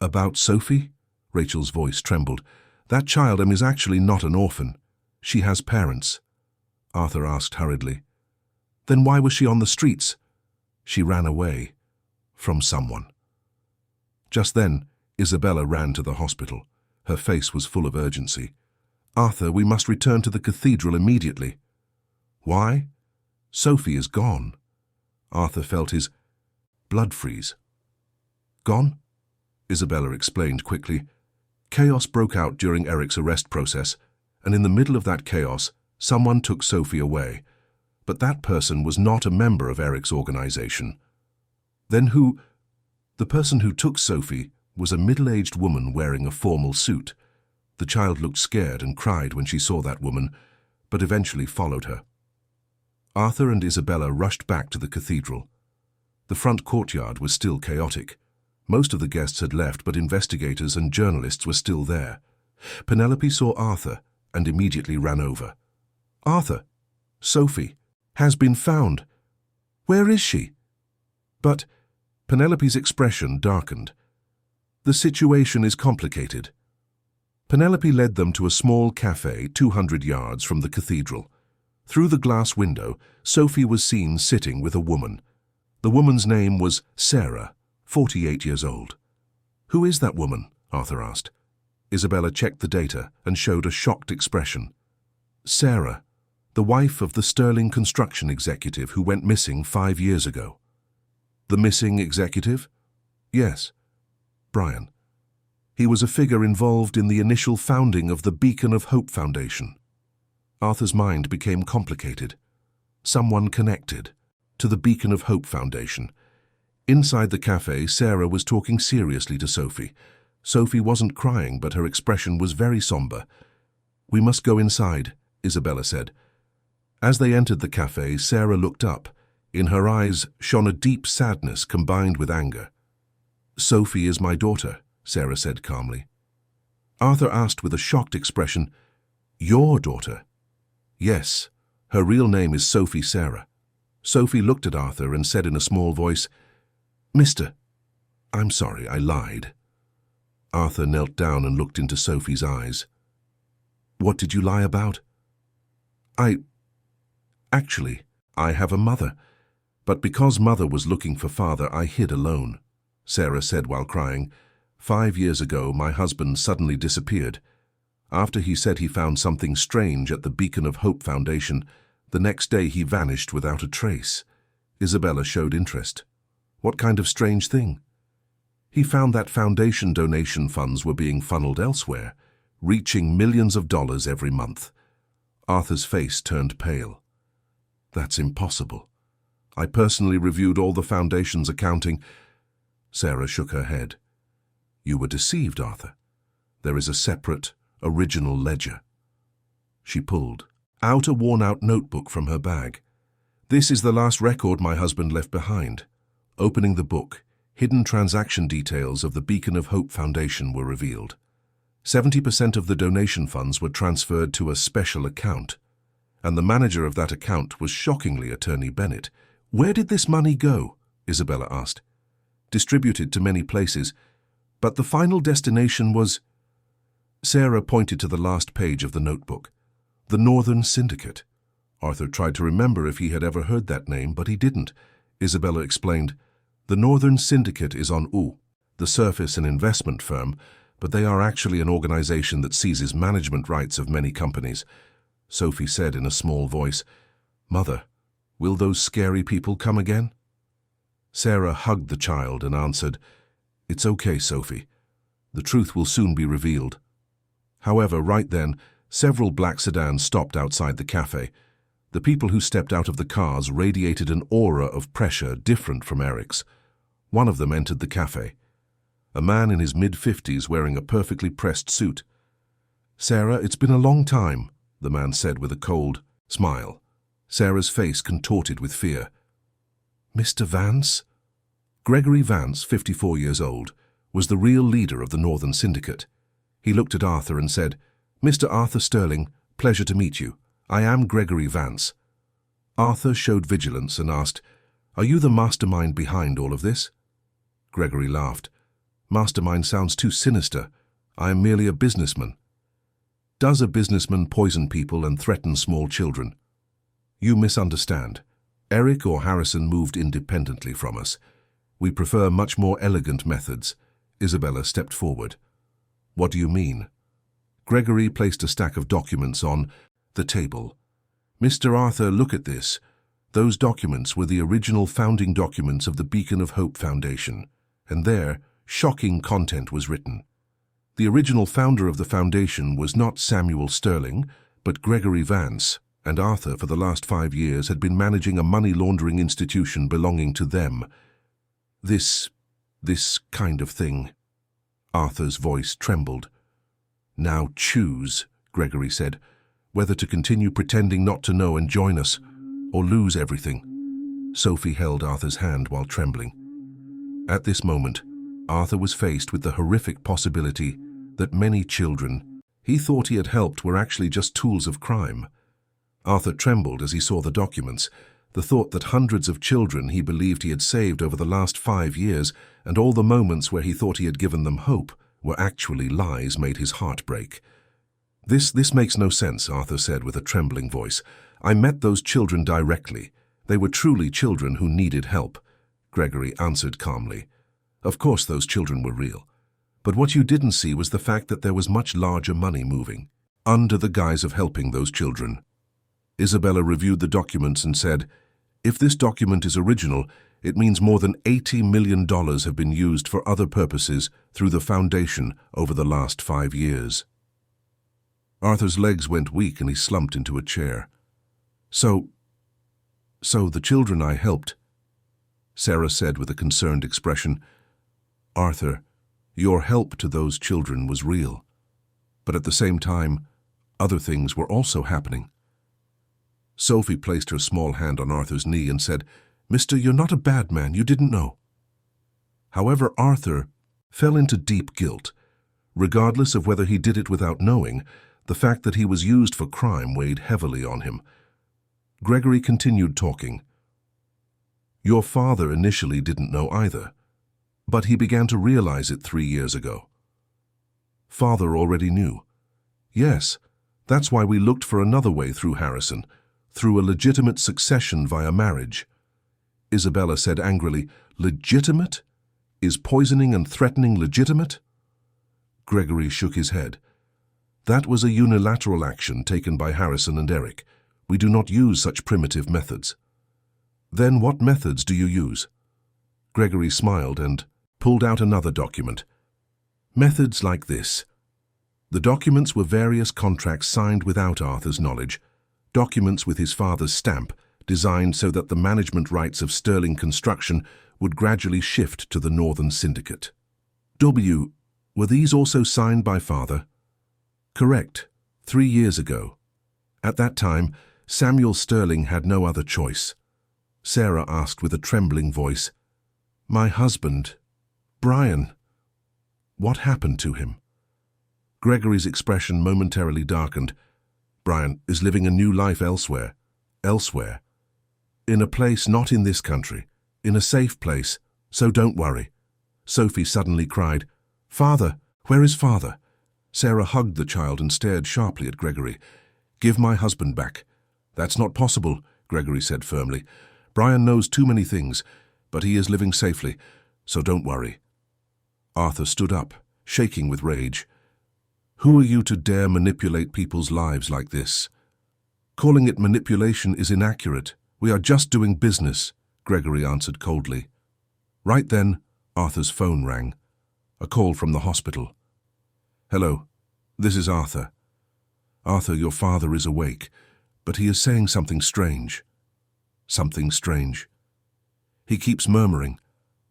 About Sophie? Rachel's voice trembled. That child is actually not an orphan. She has parents. Arthur asked hurriedly. Then why was she on the streets? She ran away. From someone. Just then, Isabella ran to the hospital. Her face was full of urgency. Arthur, we must return to the cathedral immediately. Why? Sophie is gone. Arthur felt his blood freeze. Gone? Isabella explained quickly. Chaos broke out during Eric's arrest process, and in the middle of that chaos, someone took Sophie away. But that person was not a member of Eric's organization. Then who? The person who took Sophie was a middle-aged woman wearing a formal suit. The child looked scared and cried when she saw that woman, but eventually followed her. Arthur and Isabella rushed back to the cathedral. The front courtyard was still chaotic. Most of the guests had left, but investigators and journalists were still there. Penelope saw Arthur and immediately ran over. Arthur, Sophie has been found. Where is she? But Penelope's expression darkened. The situation is complicated. Penelope led them to a small cafe 200 yards from the cathedral. Through the glass window, Sophie was seen sitting with a woman. The woman's name was Sarah, 48 years old. Who is that woman? Arthur asked. Isabella checked the data and showed a shocked expression. Sarah, the wife of the Sterling construction executive who went missing 5 years ago. The missing executive? Yes. Brian. He was a figure involved in the initial founding of the Beacon of Hope Foundation. Arthur's mind became complicated. Someone connected to the Beacon of Hope Foundation. Inside the cafe, Sarah was talking seriously to Sophie. Sophie wasn't crying, but her expression was very somber. We must go inside, Isabella said. As they entered the cafe, Sarah looked up. In her eyes shone a deep sadness combined with anger. Sophie is my daughter, Sarah said calmly. Arthur asked with a shocked expression, Your daughter? Yes, her real name is Sophie Sarah. Sophie looked at Arthur and said in a small voice, Mister, I'm sorry, I lied. Arthur knelt down and looked into Sophie's eyes. What did you lie about? Actually, I have a mother, but because mother was looking for father, I hid alone, Sarah said while crying. 5 years ago, my husband suddenly disappeared. After he said he found something strange at the Beacon of Hope Foundation, the next day he vanished without a trace. Isabella showed interest. What kind of strange thing? He found that foundation donation funds were being funneled elsewhere, reaching millions of dollars every month. Arthur's face turned pale. That's impossible. I personally reviewed all the foundation's accounting. Sarah shook her head. You were deceived, Arthur. There is a separate, original ledger. She pulled out a worn-out notebook from her bag. This is the last record my husband left behind. Opening the book, hidden transaction details of the Beacon of Hope Foundation were revealed. 70% of the donation funds were transferred to a special account, and the manager of that account was shockingly Attorney Bennett. Where did this money go? Isabella asked. Distributed to many places, but the final destination was... Sarah pointed to the last page of the notebook. The Northern Syndicate. Arthur tried to remember if he had ever heard that name, but he didn't. Isabella explained, The Northern Syndicate is on U, the surface and investment firm, but they are actually an organization that seizes management rights of many companies. Sophie said in a small voice, Mother, will those scary people come again? Sarah hugged the child and answered, It's okay, Sophie. The truth will soon be revealed. However, right then, several black sedans stopped outside the cafe. The people who stepped out of the cars radiated an aura of pressure different from Eric's. One of them entered the cafe. A man in his mid-50s wearing a perfectly pressed suit. Sarah, it's been a long time, the man said with a cold smile. Sarah's face contorted with fear. Mr. Vance? Gregory Vance, 54 years old, was the real leader of the Northern Syndicate. He looked at Arthur and said, Mr. Arthur Sterling, pleasure to meet you. I am Gregory Vance. Arthur showed vigilance and asked, Are you the mastermind behind all of this? Gregory laughed. Mastermind sounds too sinister. I am merely a businessman. Does a businessman poison people and threaten small children? You misunderstand. Eric or Harrison moved independently from us. We prefer much more elegant methods. Isabella stepped forward. What do you mean? Gregory placed a stack of documents on the table. Mr. Arthur, look at this. Those documents were the original founding documents of the Beacon of Hope Foundation, and there, shocking content was written. The original founder of the foundation was not Samuel Sterling, but Gregory Vance, and Arthur for the last 5 years had been managing a money laundering institution belonging to them. This kind of thing. Arthur's voice trembled. Now choose, Gregory said, whether to continue pretending not to know and join us, or lose everything. Sophie held Arthur's hand while trembling. At this moment, Arthur was faced with the horrific possibility that many children he thought he had helped were actually just tools of crime. Arthur trembled as he saw the documents. The thought that hundreds of children he believed he had saved over the last 5 years and all the moments where he thought he had given them hope were actually lies made his heart break. This makes no sense, Arthur said with a trembling voice. I met those children directly. They were truly children who needed help. Gregory answered calmly. Of course those children were real. But what you didn't see was the fact that there was much larger money moving, under the guise of helping those children. Isabella reviewed the documents and said, If this document is original, it means more than $80 million have been used for other purposes through the foundation over the last 5 years. Arthur's legs went weak and he slumped into a chair. So the children I helped, Sarah said with a concerned expression. Arthur, your help to those children was real, but at the same time, other things were also happening. Sophie placed her small hand on Arthur's knee and said, Mister, you're not a bad man, you didn't know. However, Arthur fell into deep guilt. Regardless of whether he did it without knowing, the fact that he was used for crime weighed heavily on him. Gregory continued talking. Your father initially didn't know either, but he began to realize it 3 years ago. Father already knew. Yes, that's why we looked for another way through Harrison, through a legitimate succession via marriage. Isabella said angrily, Legitimate? Is poisoning and threatening legitimate? Gregory shook his head. That was a unilateral action taken by Harrison and Eric. We do not use such primitive methods. Then what methods do you use? Gregory smiled and pulled out another document. Methods like this. The documents were various contracts signed without Arthur's knowledge, documents with his father's stamp, designed so that the management rights of Sterling Construction would gradually shift to the Northern Syndicate. Were these also signed by father? Correct, 3 years ago. At that time, Samuel Sterling had no other choice. Sarah asked with a trembling voice, "My husband, Brian, what happened to him?" Gregory's expression momentarily darkened. Brian is living a new life elsewhere. Elsewhere. In a place not in this country. In a safe place. So don't worry. Sophie suddenly cried, "Father, where is father?" Sarah hugged the child and stared sharply at Gregory. "Give my husband back." "That's not possible," Gregory said firmly. "Brian knows too many things, but he is living safely, so don't worry." Arthur stood up, shaking with rage. "Who are you to dare manipulate people's lives like this?" "Calling it manipulation is inaccurate. We are just doing business," Gregory answered coldly. Right then, Arthur's phone rang. A call from the hospital. "Hello, this is Arthur. Arthur, your father is awake, but he is saying something strange." "Something strange?" "He keeps murmuring,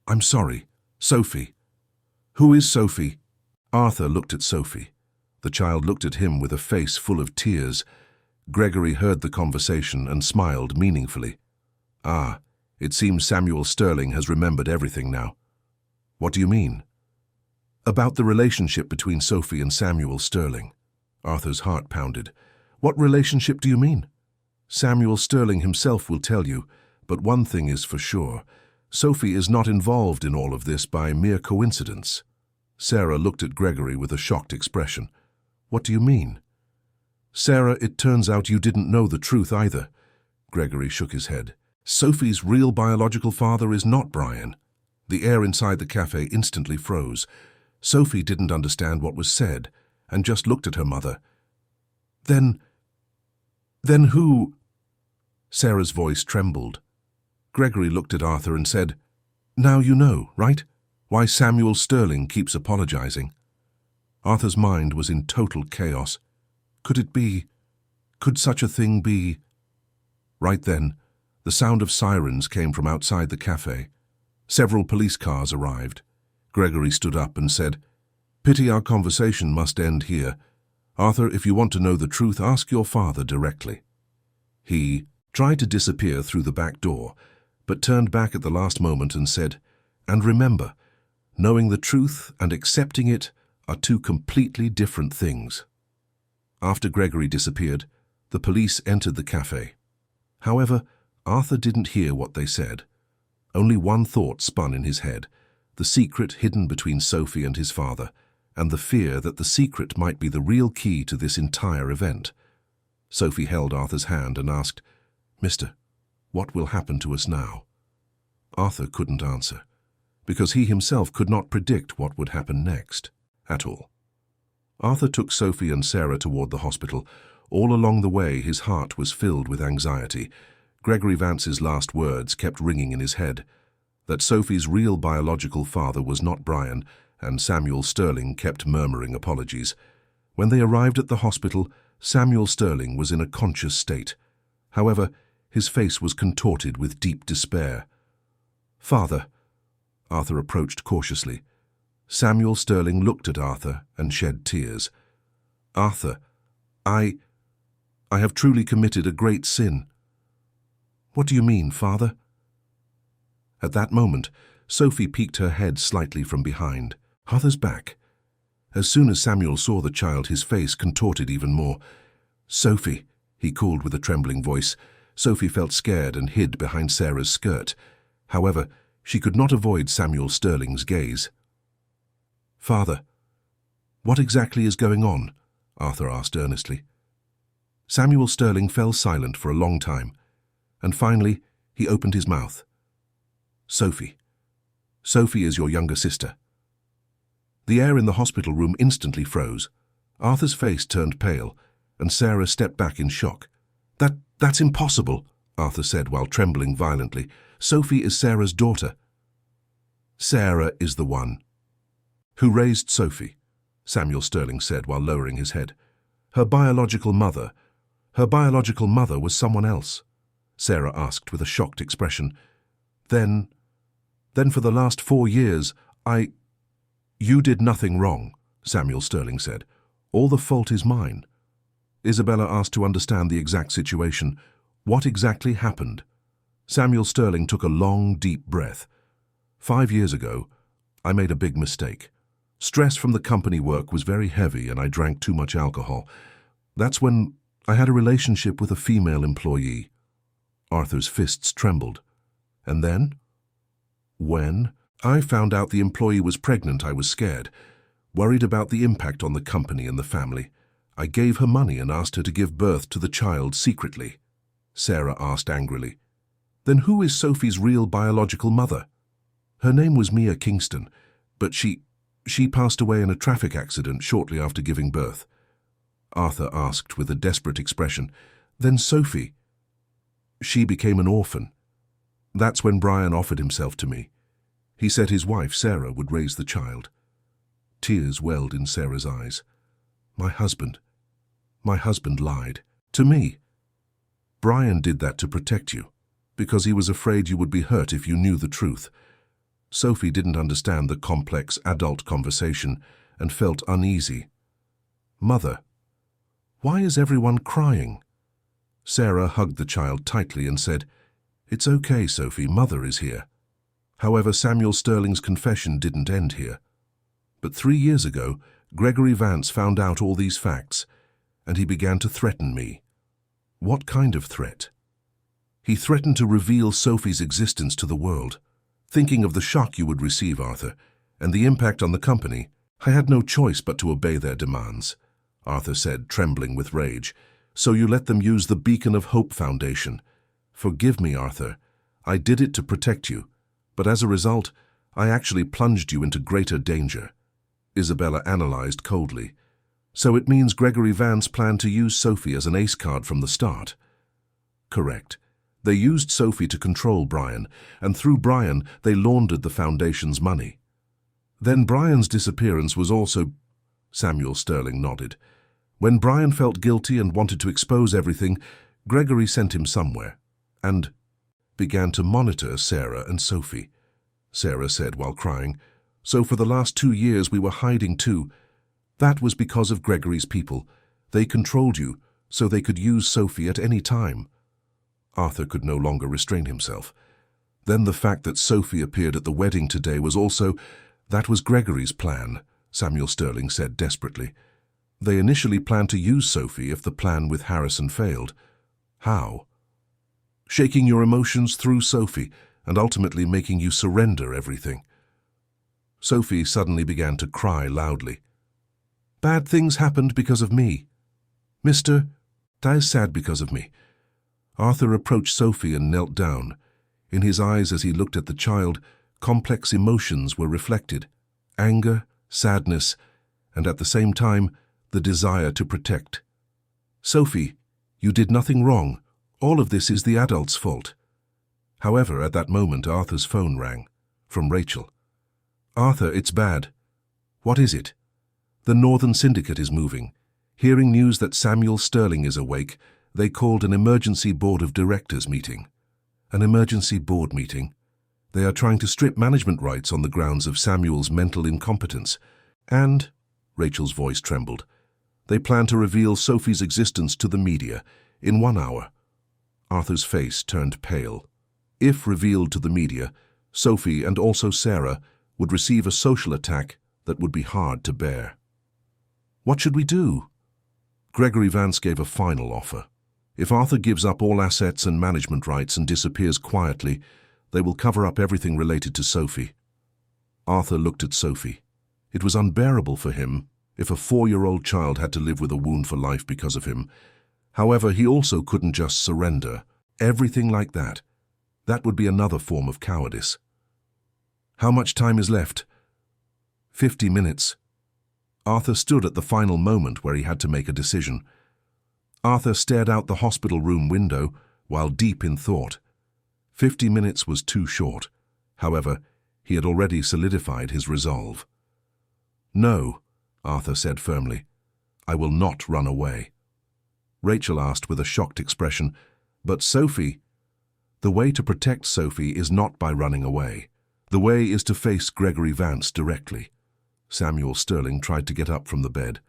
'I'm sorry, Sophie.'" "Who is Sophie?" Arthur looked at Sophie. The child looked at him with a face full of tears. Gregory heard the conversation and smiled meaningfully. "Ah, it seems Samuel Sterling has remembered everything now." "What do you mean?" "About the relationship between Sophie and Samuel Sterling." Arthur's heart pounded. "What relationship do you mean?" "Samuel Sterling himself will tell you, but one thing is for sure. Sophie is not involved in all of this by mere coincidence." Sarah looked at Gregory with a shocked expression. "What do you mean?" "Sarah, it turns out you didn't know the truth either." Gregory shook his head. "Sophie's real biological father is not Brian." The air inside the cafe instantly froze. Sophie didn't understand what was said, and just looked at her mother. Then who?" Sarah's voice trembled. Gregory looked at Arthur and said, "Now you know, right? Why Samuel Sterling keeps apologizing." Arthur's mind was in total chaos. Could such a thing be? Right then, the sound of sirens came from outside the cafe. Several police cars arrived. Gregory stood up and said, "Pity our conversation must end here. Arthur, if you want to know the truth, ask your father directly." He tried to disappear through the back door, but turned back at the last moment and said, "And remember, knowing the truth and accepting it are two completely different things." After Gregory disappeared, the police entered the cafe. However, Arthur didn't hear what they said. Only one thought spun in his head, the secret hidden between Sophie and his father, and the fear that the secret might be the real key to this entire event. Sophie held Arthur's hand and asked, "Mister, what will happen to us now?" Arthur couldn't answer, because he himself could not predict what would happen next, at all. Arthur took Sophie and Sarah toward the hospital. All along the way, his heart was filled with anxiety. Gregory Vance's last words kept ringing in his head, that Sophie's real biological father was not Brian, and Samuel Sterling kept murmuring apologies. When they arrived at the hospital, Samuel Sterling was in a conscious state. However, his face was contorted with deep despair. "Father," Arthur approached cautiously. Samuel Sterling looked at Arthur and shed tears. "Arthur, I have truly committed a great sin." "What do you mean, Father?" At that moment, Sophie peeked her head slightly from behind. Arthur's back. As soon as Samuel saw the child, his face contorted even more. "Sophie," he called with a trembling voice. Sophie felt scared and hid behind Sarah's skirt. However, she could not avoid Samuel Sterling's gaze. "Father, what exactly is going on?" Arthur asked earnestly. Samuel Sterling fell silent for a long time, and finally he opened his mouth. "Sophie. Sophie is your younger sister." The air in the hospital room instantly froze. Arthur's face turned pale, and Sarah stepped back in shock. That's impossible, Arthur said while trembling violently. Sophie is Sarah's daughter. Sarah is the one. Who raised Sophie? Samuel Sterling said while lowering his head. Her biological mother was someone else, Sarah asked with a shocked expression. Then for the last 4 years, You did nothing wrong, Samuel Sterling said. All the fault is mine. Isabella asked to understand the exact situation. What exactly happened? Samuel Sterling took a long, deep breath. 5 years ago, I made a big mistake. Stress from the company work was very heavy and I drank too much alcohol. That's when I had a relationship with a female employee. Arthur's fists trembled. And then? When I found out the employee was pregnant, I was scared, worried about the impact on the company and the family. I gave her money and asked her to give birth to the child secretly. Sarah asked angrily. Then who is Sophie's real biological mother? Her name was Mia Kingston, but she passed away in a traffic accident shortly after giving birth. Arthur asked with a desperate expression. Then Sophie? She became an orphan. That's when Brian offered himself to me. He said his wife, Sarah, would raise the child. Tears welled in Sarah's eyes. My husband lied. To me. Brian did that to protect you, because he was afraid you would be hurt if you knew the truth. Sophie didn't understand the complex adult conversation and felt uneasy. Mother, why is everyone crying? Sarah hugged the child tightly and said, It's okay, Sophie, Mother is here. However, Samuel Sterling's confession didn't end here. But 3 years ago, Gregory Vance found out all these facts, and he began to threaten me. What kind of threat? He threatened to reveal Sophie's existence to the world. Thinking of the shock you would receive, Arthur, and the impact on the company, I had no choice but to obey their demands, Arthur said, trembling with rage. So you let them use the Beacon of Hope Foundation. Forgive me, Arthur. I did it to protect you, but as a result, I actually plunged you into greater danger. Isabella analyzed coldly. So it means Gregory Vance planned to use Sophie as an ace card from the start. Correct. They used Sophie to control Brian, and through Brian, they laundered the Foundation's money. Then Brian's disappearance was also... Samuel Sterling nodded. When Brian felt guilty and wanted to expose everything, Gregory sent him somewhere, and began to monitor Sarah and Sophie. Sarah said while crying, So for the last 2 years we were hiding too. That was because of Gregory's people. They controlled you, so they could use Sophie at any time. Arthur could no longer restrain himself. Then the fact that Sophie appeared at the wedding today was also... That was Gregory's plan, Samuel Sterling said desperately. They initially planned to use Sophie if the plan with Harrison failed. How? Shaking your emotions through Sophie and ultimately making you surrender everything. Sophie suddenly began to cry loudly. Bad things happened because of me. Mister, that is sad because of me. Arthur approached Sophie and knelt down. In his eyes as he looked at the child, complex emotions were reflected. Anger, sadness, and at the same time, the desire to protect. Sophie, you did nothing wrong. All of this is the adult's fault. However, at that moment, Arthur's phone rang. From Rachel. Arthur, it's bad. What is it? The Northern Syndicate is moving. Hearing news that Samuel Sterling is awake, they called an emergency board of directors meeting. An emergency board meeting? They are trying to strip management rights on the grounds of Samuel's mental incompetence. And, Rachel's voice trembled, they plan to reveal Sophie's existence to the media in 1 hour. Arthur's face turned pale. If revealed to the media, Sophie and also Sarah would receive a social attack that would be hard to bear. What should we do? Gregory Vance gave a final offer. If Arthur gives up all assets and management rights and disappears quietly, they will cover up everything related to Sophie. Arthur looked at Sophie. It was unbearable for him if a 4-year-old child had to live with a wound for life because of him. However, he also couldn't just surrender. Everything like that. That would be another form of cowardice. How much time is left? 50 minutes. Arthur stood at the final moment where he had to make a decision. Arthur stared out the hospital room window while deep in thought. 50 minutes was too short. However, he had already solidified his resolve. "No," Arthur said firmly. "I will not run away." Rachel asked with a shocked expression, "But Sophie?" "The way to protect Sophie is not by running away. The way is to face Gregory Vance directly." Samuel Sterling tried to get up from the bed.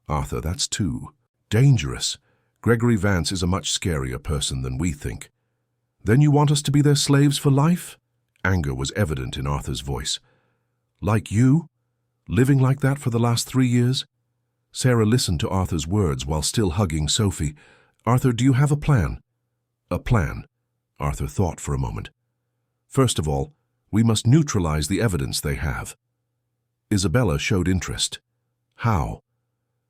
"Arthur, that's too dangerous. Gregory Vance is a much scarier person than we think." "Then you want us to be their slaves for life?" Anger was evident in Arthur's voice. "Like you? Living like that for the last 3 years?" Sarah listened to Arthur's words while still hugging Sophie. "Arthur, do you have a plan?" "A plan?" Arthur thought for a moment. "First of all, we must neutralize the evidence they have." Isabella showed interest. "How?"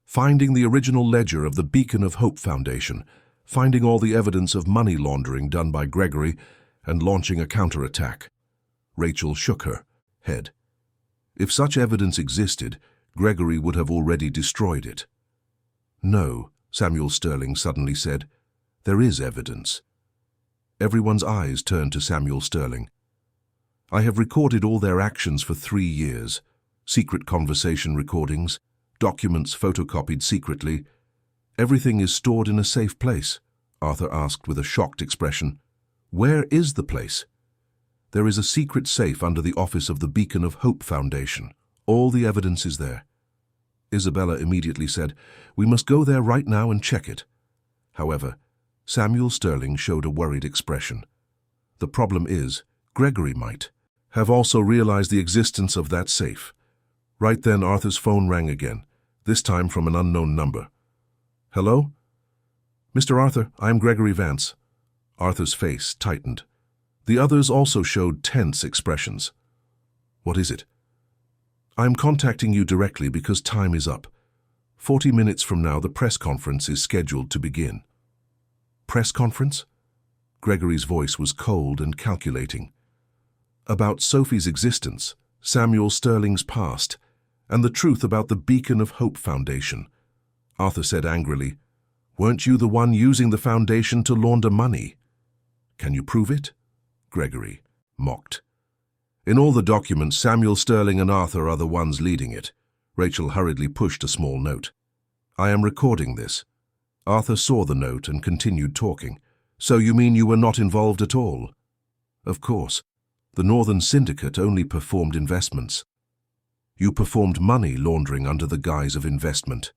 "Finding the original ledger of the Beacon of Hope Foundation, finding all the evidence of money laundering done by Gregory, and launching a counterattack." Rachel shook her head. "If such evidence existed, Gregory would have already destroyed it." "No," Samuel Sterling suddenly said. "There is evidence." Everyone's eyes turned to Samuel Sterling. "I have recorded all their actions for 3 years. Secret conversation recordings, documents photocopied secretly. Everything is stored in a safe place," Arthur asked with a shocked expression. "Where is the place?" "There is a secret safe under the office of the Beacon of Hope Foundation. All the evidence is there." Isabella immediately said, "We must go there right now and check it." However, Samuel Sterling showed a worried expression. "The problem is, Gregory might have also realized the existence of that safe." Right then, Arthur's phone rang again, this time from an unknown number. "Hello?" "Mr. Arthur, I am Gregory Vance." Arthur's face tightened. The others also showed tense expressions. "What is it?" "I am contacting you directly because time is up. 40 minutes from now, the press conference is scheduled to begin." "Press conference?" Gregory's voice was cold and calculating. "About Sophie's existence, Samuel Sterling's past, and the truth about the Beacon of Hope Foundation." Arthur said angrily, "Weren't you the one using the foundation to launder money?" "Can you prove it?" Gregory mocked. "In all the documents, Samuel Sterling and Arthur are the ones leading it." Rachel hurriedly pushed a small note. "I am recording this." Arthur saw the note and continued talking. "So you mean you were not involved at all?" "Of course. The Northern Syndicate only performed investments." "You performed money laundering under the guise of investment."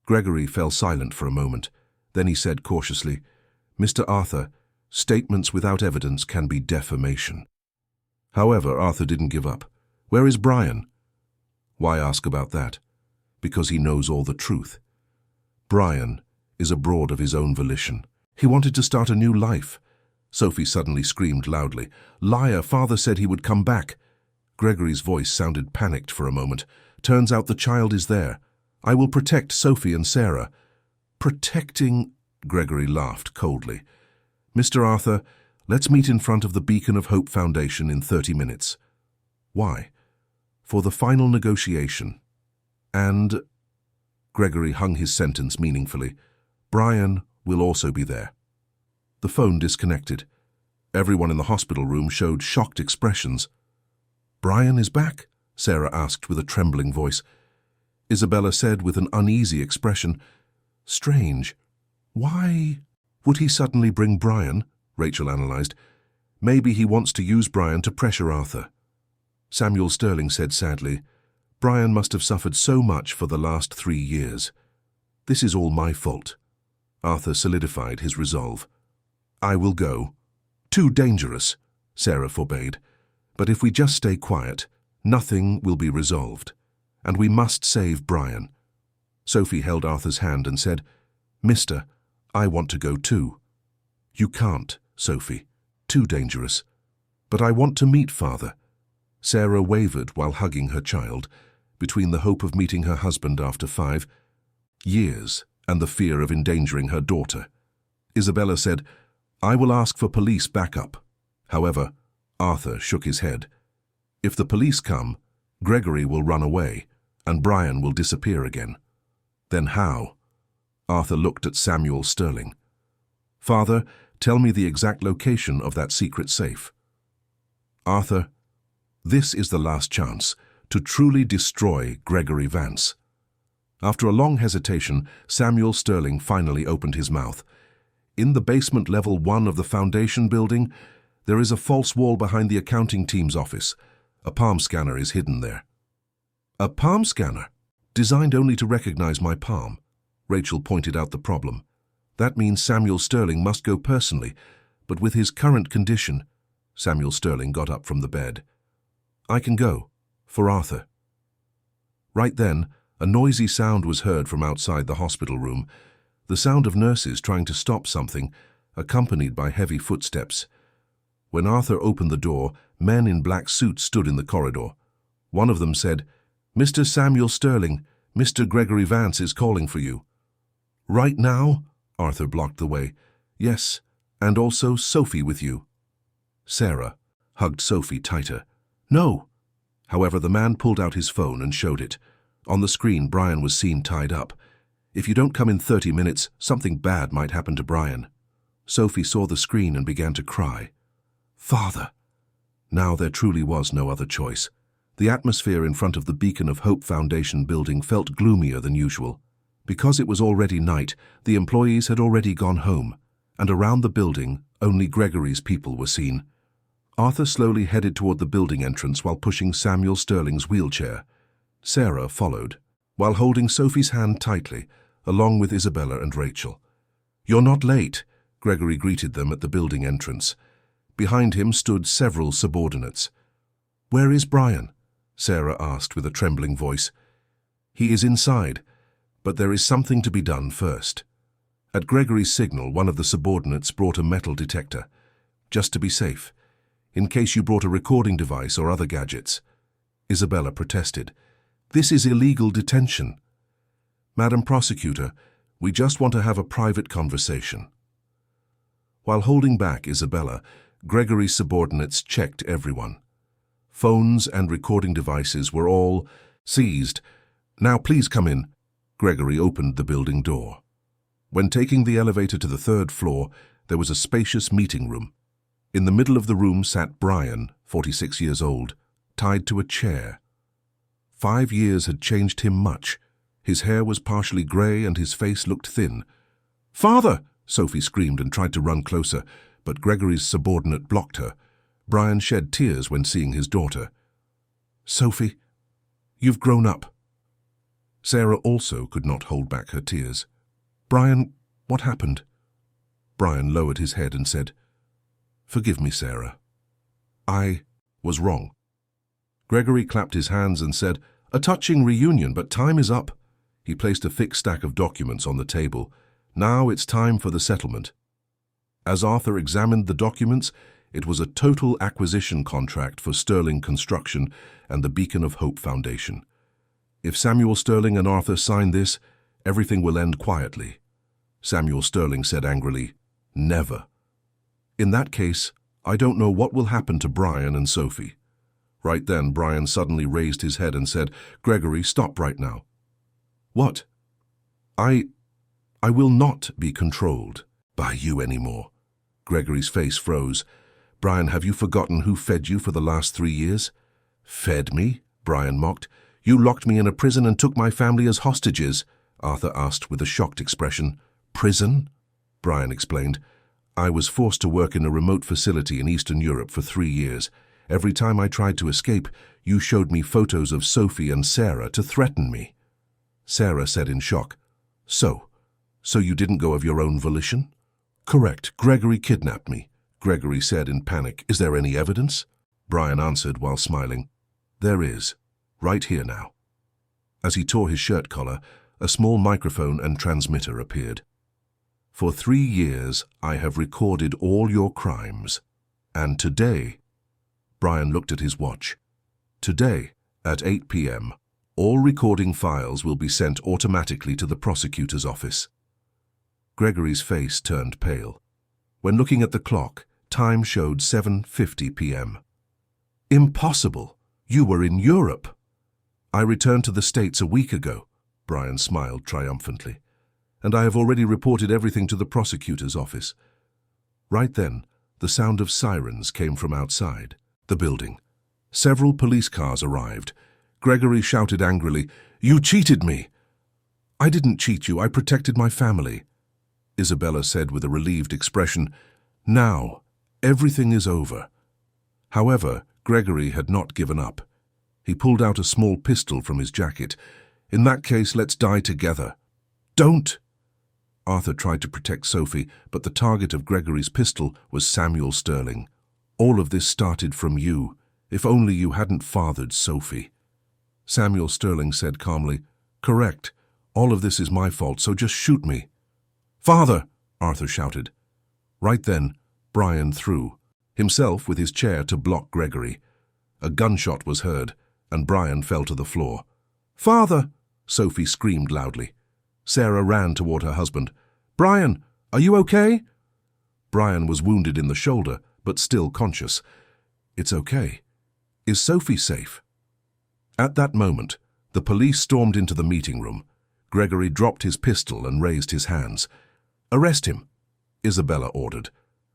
Gregory fell silent for a moment. Then he said cautiously, "Mr. Arthur, statements without evidence can be defamation." However, Arthur didn't give up. "Where is Brian?" "Why ask about that?" "Because he knows all the truth. Brian is abroad of his own volition. He wanted to start a new life." Sophie suddenly screamed loudly. "Liar, father said he would come back." Gregory's voice sounded panicked for a moment. "Turns out the child is there. I will protect Sophie and Sarah." "Protecting?" Gregory laughed coldly. "Mr. Arthur, let's meet in front of the Beacon of Hope Foundation in 30 minutes. "Why?" "For the final negotiation. And," Gregory hung his sentence meaningfully, "Brian will also be there." The phone disconnected. Everyone in the hospital room showed shocked expressions. "Brian is back?" Sarah asked with a trembling voice. Isabella said with an uneasy expression, "Strange. Why would he suddenly bring Brian?" Rachel analyzed. "Maybe he wants to use Brian to pressure Arthur." Samuel Sterling said sadly, "Brian must have suffered so much for the last 3 years. This is all my fault." Arthur solidified his resolve. "I will go." "Too dangerous," Sarah forbade. "But if we just stay quiet, nothing will be resolved. And we must save Brian." Sophie held Arthur's hand and said, "Mister, I want to go too." "You can't, Sophie. Too dangerous." "But I want to meet father." Sarah wavered while hugging her child, between the hope of meeting her husband after 5 years and the fear of endangering her daughter. Isabella said, "I will ask for police backup." However, Arthur shook his head. "If the police come, Gregory will run away. and Brian will disappear again. Then how? Arthur looked at Samuel Sterling. Father, tell me the exact location of that secret safe. Arthur, this is the last chance to truly destroy Gregory Vance. After a long hesitation, Samuel Sterling finally opened his mouth. In the basement level 1 of the Foundation building, there is a false wall behind the accounting team's office. A palm scanner is hidden there. A palm scanner? Designed only to recognize my palm. Rachel pointed out the problem. That means Samuel Sterling must go personally, but with his current condition... Samuel Sterling got up from the bed. I can go. For Arthur. Right then, a noisy sound was heard from outside the hospital room, the sound of nurses trying to stop something, accompanied by heavy footsteps. When Arthur opened the door, men in black suits stood in the corridor. One of them said, Mr. Samuel Sterling, Mr. Gregory Vance is calling for you. Right now? Arthur blocked the way. Yes, and also Sophie with you. Sarah hugged Sophie tighter. No. However, the man pulled out his phone and showed it. On the screen, Brian was seen tied up. If you don't come in 30 minutes, something bad might happen to Brian. Sophie saw the screen and began to cry. Father! Now there truly was no other choice. The atmosphere in front of the Beacon of Hope Foundation building felt gloomier than usual. Because it was already night, the employees had already gone home, and around the building, only Gregory's people were seen. Arthur slowly headed toward the building entrance while pushing Samuel Sterling's wheelchair. Sarah followed, while holding Sophie's hand tightly, along with Isabella and Rachel. You're not late, Gregory greeted them at the building entrance. Behind him stood several subordinates. Where is Brian? Sarah asked with a trembling voice. He is inside, but there is something to be done first. At Gregory's signal, one of the subordinates brought a metal detector, just to be safe, in case you brought a recording device or other gadgets. Isabella protested. This is illegal detention. Madam Prosecutor, we just want to have a private conversation. While holding back Isabella, Gregory's subordinates checked everyone. Phones and recording devices were all seized. Now please come in. Gregory opened the building door. When taking the elevator to the 3rd floor, there was a spacious meeting room. In the middle of the room sat Brian, 46 years old, tied to a chair. 5 years had changed him much. His hair was partially grey and his face looked thin. Father! Sophie screamed and tried to run closer, but Gregory's subordinate blocked her. Brian shed tears when seeing his daughter. Sophie, you've grown up. Sarah also could not hold back her tears. Brian, what happened? Brian lowered his head and said, Forgive me, Sarah. I was wrong. Gregory clapped his hands and said, A touching reunion, but time is up. He placed a thick stack of documents on the table. Now it's time for the settlement. As Arthur examined the documents, it was a total acquisition contract for Sterling Construction and the Beacon of Hope Foundation. If Samuel Sterling and Arthur sign this, everything will end quietly. Samuel Sterling said angrily, Never. In that case, I don't know what will happen to Brian and Sophie. Right then, Brian suddenly raised his head and said, Gregory, stop right now. What? I will not be controlled by you anymore. Gregory's face froze. Brian, have you forgotten who fed you for the last 3 years? Fed me? Brian mocked. You locked me in a prison and took my family as hostages, Arthur asked with a shocked expression. Prison? Brian explained. I was forced to work in a remote facility in Eastern Europe for 3 years. Every time I tried to escape, you showed me photos of Sophie and Sarah to threaten me. Sarah said in shock, So you didn't go of your own volition? Correct, Gregory kidnapped me, Gregory said in panic. Is there any evidence? Brian answered while smiling. There is, right here now. As he tore his shirt collar, a small microphone and transmitter appeared. For 3 years, I have recorded all your crimes. And today, Brian looked at his watch. Today, at 8 p.m., all recording files will be sent automatically to the prosecutor's office. Gregory's face turned pale. When looking at the clock, time showed 7:50 p.m. Impossible! You were in Europe! I returned to the States a week ago, Brian smiled triumphantly, and I have already reported everything to the prosecutor's office. Right then, the sound of sirens came from outside the building. Several police cars arrived. Gregory shouted angrily, "You cheated me!" "I didn't cheat you, I protected my family," Isabella said with a relieved expression. "Now, everything is over." However, Gregory had not given up. He pulled out a small pistol from his jacket. "In that case, let's die together." "Don't!" Arthur tried to protect Sophie, but the target of Gregory's pistol was Samuel Sterling. "All of this started from you. If only you hadn't fathered Sophie." Samuel Sterling said calmly, "Correct. All of this is my fault, so just shoot me." "Father!" Arthur shouted. Right then, Brian threw himself with his chair to block Gregory. A gunshot was heard, and Brian fell to the floor. "Father!" Sophie screamed loudly. Sarah ran toward her husband. "Brian, are you okay?" Brian was wounded in the shoulder, but still conscious. "It's okay. Is Sophie safe?" At that moment, the police stormed into the meeting room. Gregory dropped his pistol and raised his hands. "Arrest him," Isabella ordered.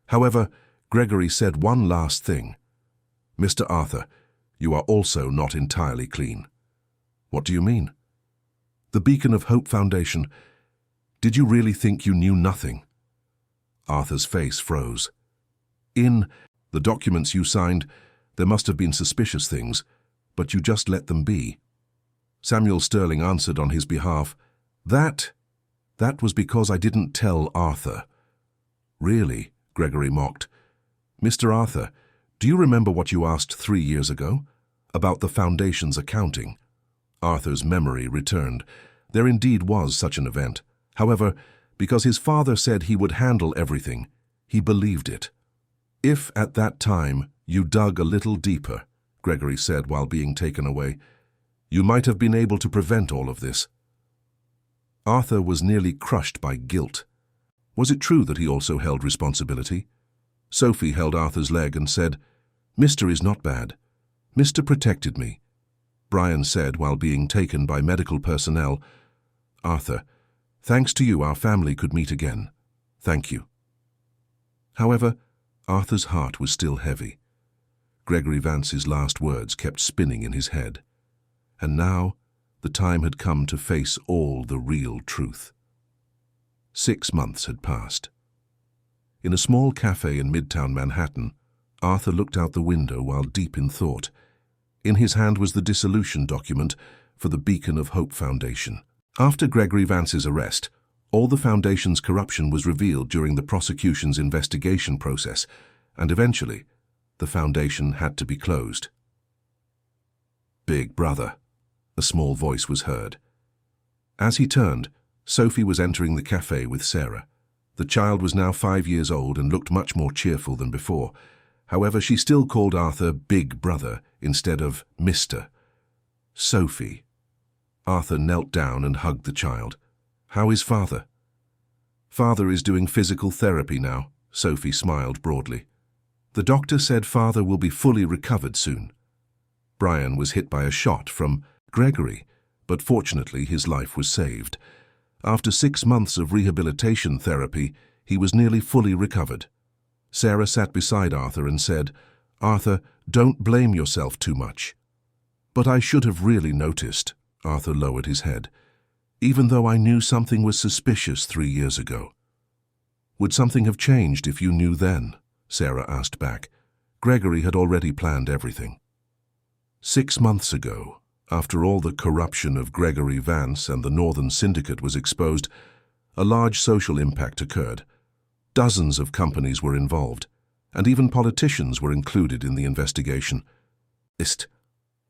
However, Gregory said one last thing. "Mr. Arthur, you are also not entirely clean." "What do you mean?" "The Beacon of Hope Foundation. Did you really think you knew nothing?" Arthur's face froze. "In the documents you signed, there must have been suspicious things, but you just let them be." Samuel Sterling answered on his behalf, That was because I didn't tell Arthur." "Really?" Gregory mocked. "Mr. Arthur, do you remember what you asked 3 years ago? About the Foundation's accounting?" Arthur's memory returned. There indeed was such an event. However, because his father said he would handle everything, he believed it. "If at that time you dug a little deeper," Gregory said while being taken away, "you might have been able to prevent all of this." Arthur was nearly crushed by guilt. Was it true that he also held responsibility? Sophie held Arthur's leg and said, "Mr. is not bad. Mr. protected me." Brian said while being taken by medical personnel, "Arthur, thanks to you our family could meet again. Thank you." However, Arthur's heart was still heavy. Gregory Vance's last words kept spinning in his head. And now, the time had come to face all the real truth. 6 months had passed. In a small cafe in Midtown Manhattan, Arthur looked out the window while deep in thought. In his hand was the dissolution document for the Beacon of Hope Foundation. After Gregory Vance's arrest, all the foundation's corruption was revealed during the prosecution's investigation process, and eventually, the foundation had to be closed. "Big brother," a small voice was heard. As he turned, Sophie was entering the cafe with Sarah. The child was now 5 years old and looked much more cheerful than before. However, she still called Arthur Big Brother instead of Mr. "Sophie." Arthur knelt down and hugged the child. "How is father?" "Father is doing physical therapy now," Sophie smiled broadly. "The doctor said father will be fully recovered soon." Brian was hit by a shot from Gregory, but fortunately his life was saved. After 6 months of rehabilitation therapy, he was nearly fully recovered. Sarah sat beside Arthur and said, "Arthur, don't blame yourself too much." "But I should have really noticed," Arthur lowered his head, "even though I knew something was suspicious 3 years ago." "Would something have changed if you knew then?" Sarah asked back. Gregory had already planned everything. 6 months ago, after all the corruption of Gregory Vance and the Northern Syndicate was exposed, a large social impact occurred. Dozens of companies were involved, and even politicians were included in the investigation.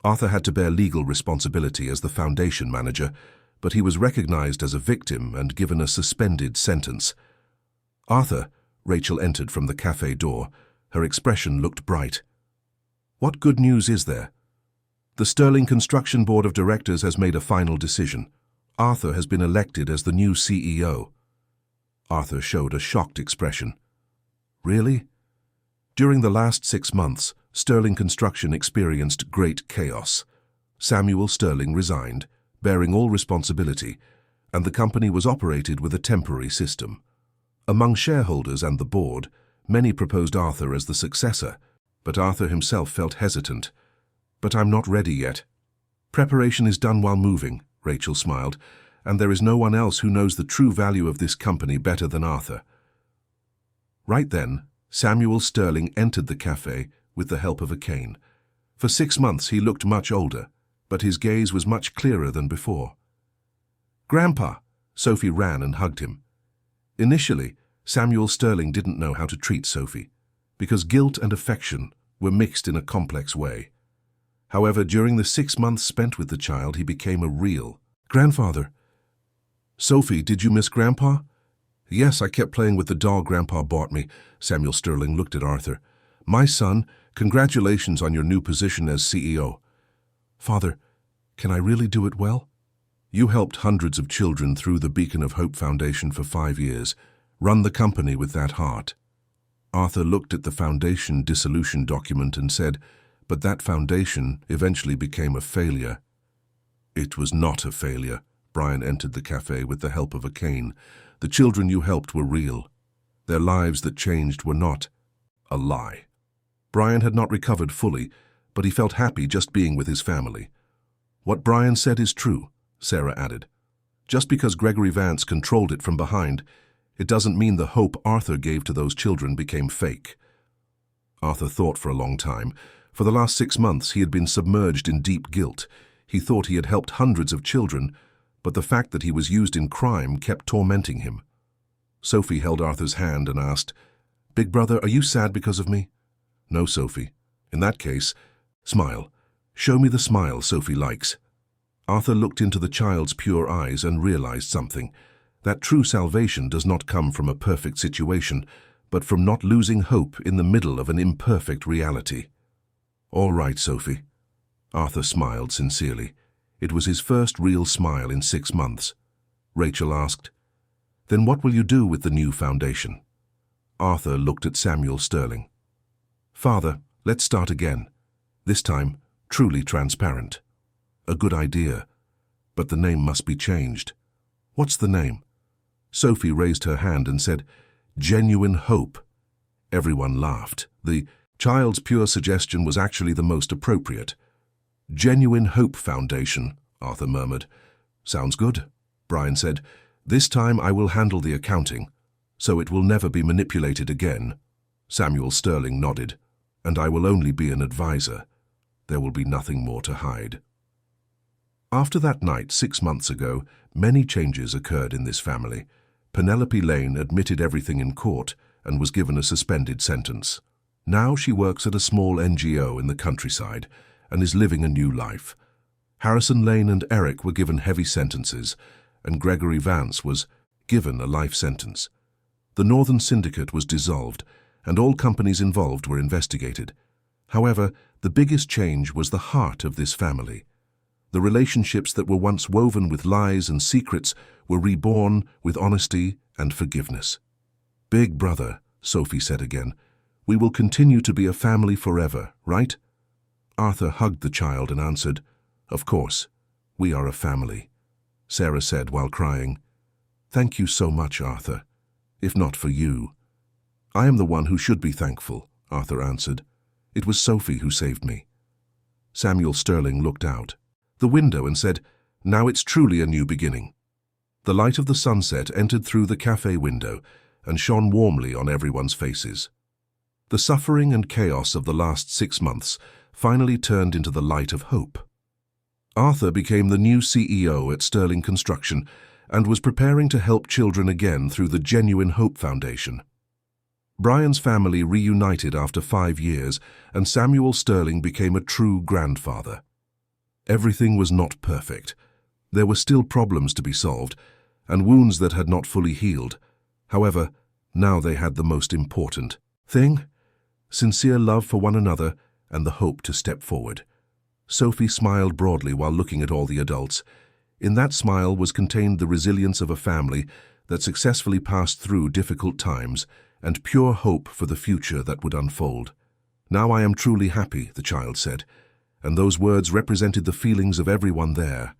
Arthur had to bear legal responsibility as the foundation manager, but he was recognized as a victim and given a suspended sentence. "Arthur," Rachel entered from the cafe door. Her expression looked bright. "What good news is there?" "The Sterling Construction Board of Directors has made a final decision. Arthur has been elected as the new CEO." Arthur showed a shocked expression. "Really?" During the last 6 months, Sterling Construction experienced great chaos. Samuel Sterling resigned, bearing all responsibility, and the company was operated with a temporary system. Among shareholders and the board, many proposed Arthur as the successor, but Arthur himself felt hesitant. "But I'm not ready yet." "Preparation is done while moving," Rachel smiled, "and there is no one else who knows the true value of this company better than Arthur." Right then, Samuel Sterling entered the cafe with the help of a cane. For 6 months he looked much older, but his gaze was much clearer than before. "Grandpa!" Sophie ran and hugged him. Initially, Samuel Sterling didn't know how to treat Sophie, because guilt and affection were mixed in a complex way. However, during the 6 months spent with the child, he became a real grandfather. "Sophie, did you miss Grandpa?" "Yes, I kept playing with the doll Grandpa bought me." Samuel Sterling looked at Arthur. "My son, congratulations on your new position as CEO." "Father, can I really do it well?" "You helped hundreds of children through the Beacon of Hope Foundation for 5 years. Run the company with that heart." Arthur looked at the foundation dissolution document and said, "But that foundation eventually became a failure." "It was not a failure." Brian entered the cafe with the help of a cane. "The children you helped were real. Their lives that changed were not a lie." Brian had not recovered fully, but he felt happy just being with his family. "What Brian said is true," Sarah added. "Just because Gregory Vance controlled it from behind, it doesn't mean the hope Arthur gave to those children became fake." Arthur thought for a long time. For the last 6 months he had been submerged in deep guilt. He thought he had helped hundreds of children, but the fact that he was used in crime kept tormenting him. Sophie held Arthur's hand and asked, "Big brother, are you sad because of me?" "No, Sophie. In that case, smile. Show me the smile Sophie likes." Arthur looked into the child's pure eyes and realized something. That true salvation does not come from a perfect situation, but from not losing hope in the middle of an imperfect reality. "All right, Sophie." Arthur smiled sincerely. It was his first real smile in 6 months. Rachel asked, "Then what will you do with the new foundation?" Arthur looked at Samuel Sterling. "Father, let's start again. This time, truly transparent." "A good idea, but the name must be changed." "What's the name?" Sophie raised her hand and said, "Genuine Hope." Everyone laughed. The child's pure suggestion was actually the most appropriate. "Genuine Hope Foundation," Arthur murmured. "Sounds good," Brian said. "This time I will handle the accounting, so it will never be manipulated again." Samuel Sterling nodded. "And I will only be an advisor. There will be nothing more to hide." After that night 6 months ago, many changes occurred in this family. Penelope Lane admitted everything in court and was given a suspended sentence. Now she works at a small NGO in the countryside and is living a new life. Harrison Lane and Eric were given heavy sentences, and Gregory Vance was given a life sentence. The Northern Syndicate was dissolved, and all companies involved were investigated. However, the biggest change was the heart of this family. The relationships that were once woven with lies and secrets were reborn with honesty and forgiveness. "Big brother," Sophie said again, "we will continue to be a family forever, right?" Arthur hugged the child and answered, "Of course, we are a family." Sarah said while crying, "Thank you so much, Arthur. If not for you." "I am the one who should be thankful," Arthur answered. "It was Sophie who saved me." Samuel Sterling looked out the window and said, "Now it's truly a new beginning." The light of the sunset entered through the cafe window and shone warmly on everyone's faces. The suffering and chaos of the last 6 months finally turned into the light of hope. Arthur became the new CEO at Sterling Construction and was preparing to help children again through the Genuine Hope Foundation. Brian's family reunited after 5 years, and Samuel Sterling became a true grandfather. Everything was not perfect. There were still problems to be solved, and wounds that had not fully healed. However, now they had the most important thing: sincere love for one another and the hope to step forward. Sophie smiled broadly while looking at all the adults. In that smile was contained the resilience of a family that successfully passed through difficult times and pure hope for the future that would unfold. "Now I am truly happy," the child said, and those words represented the feelings of everyone there.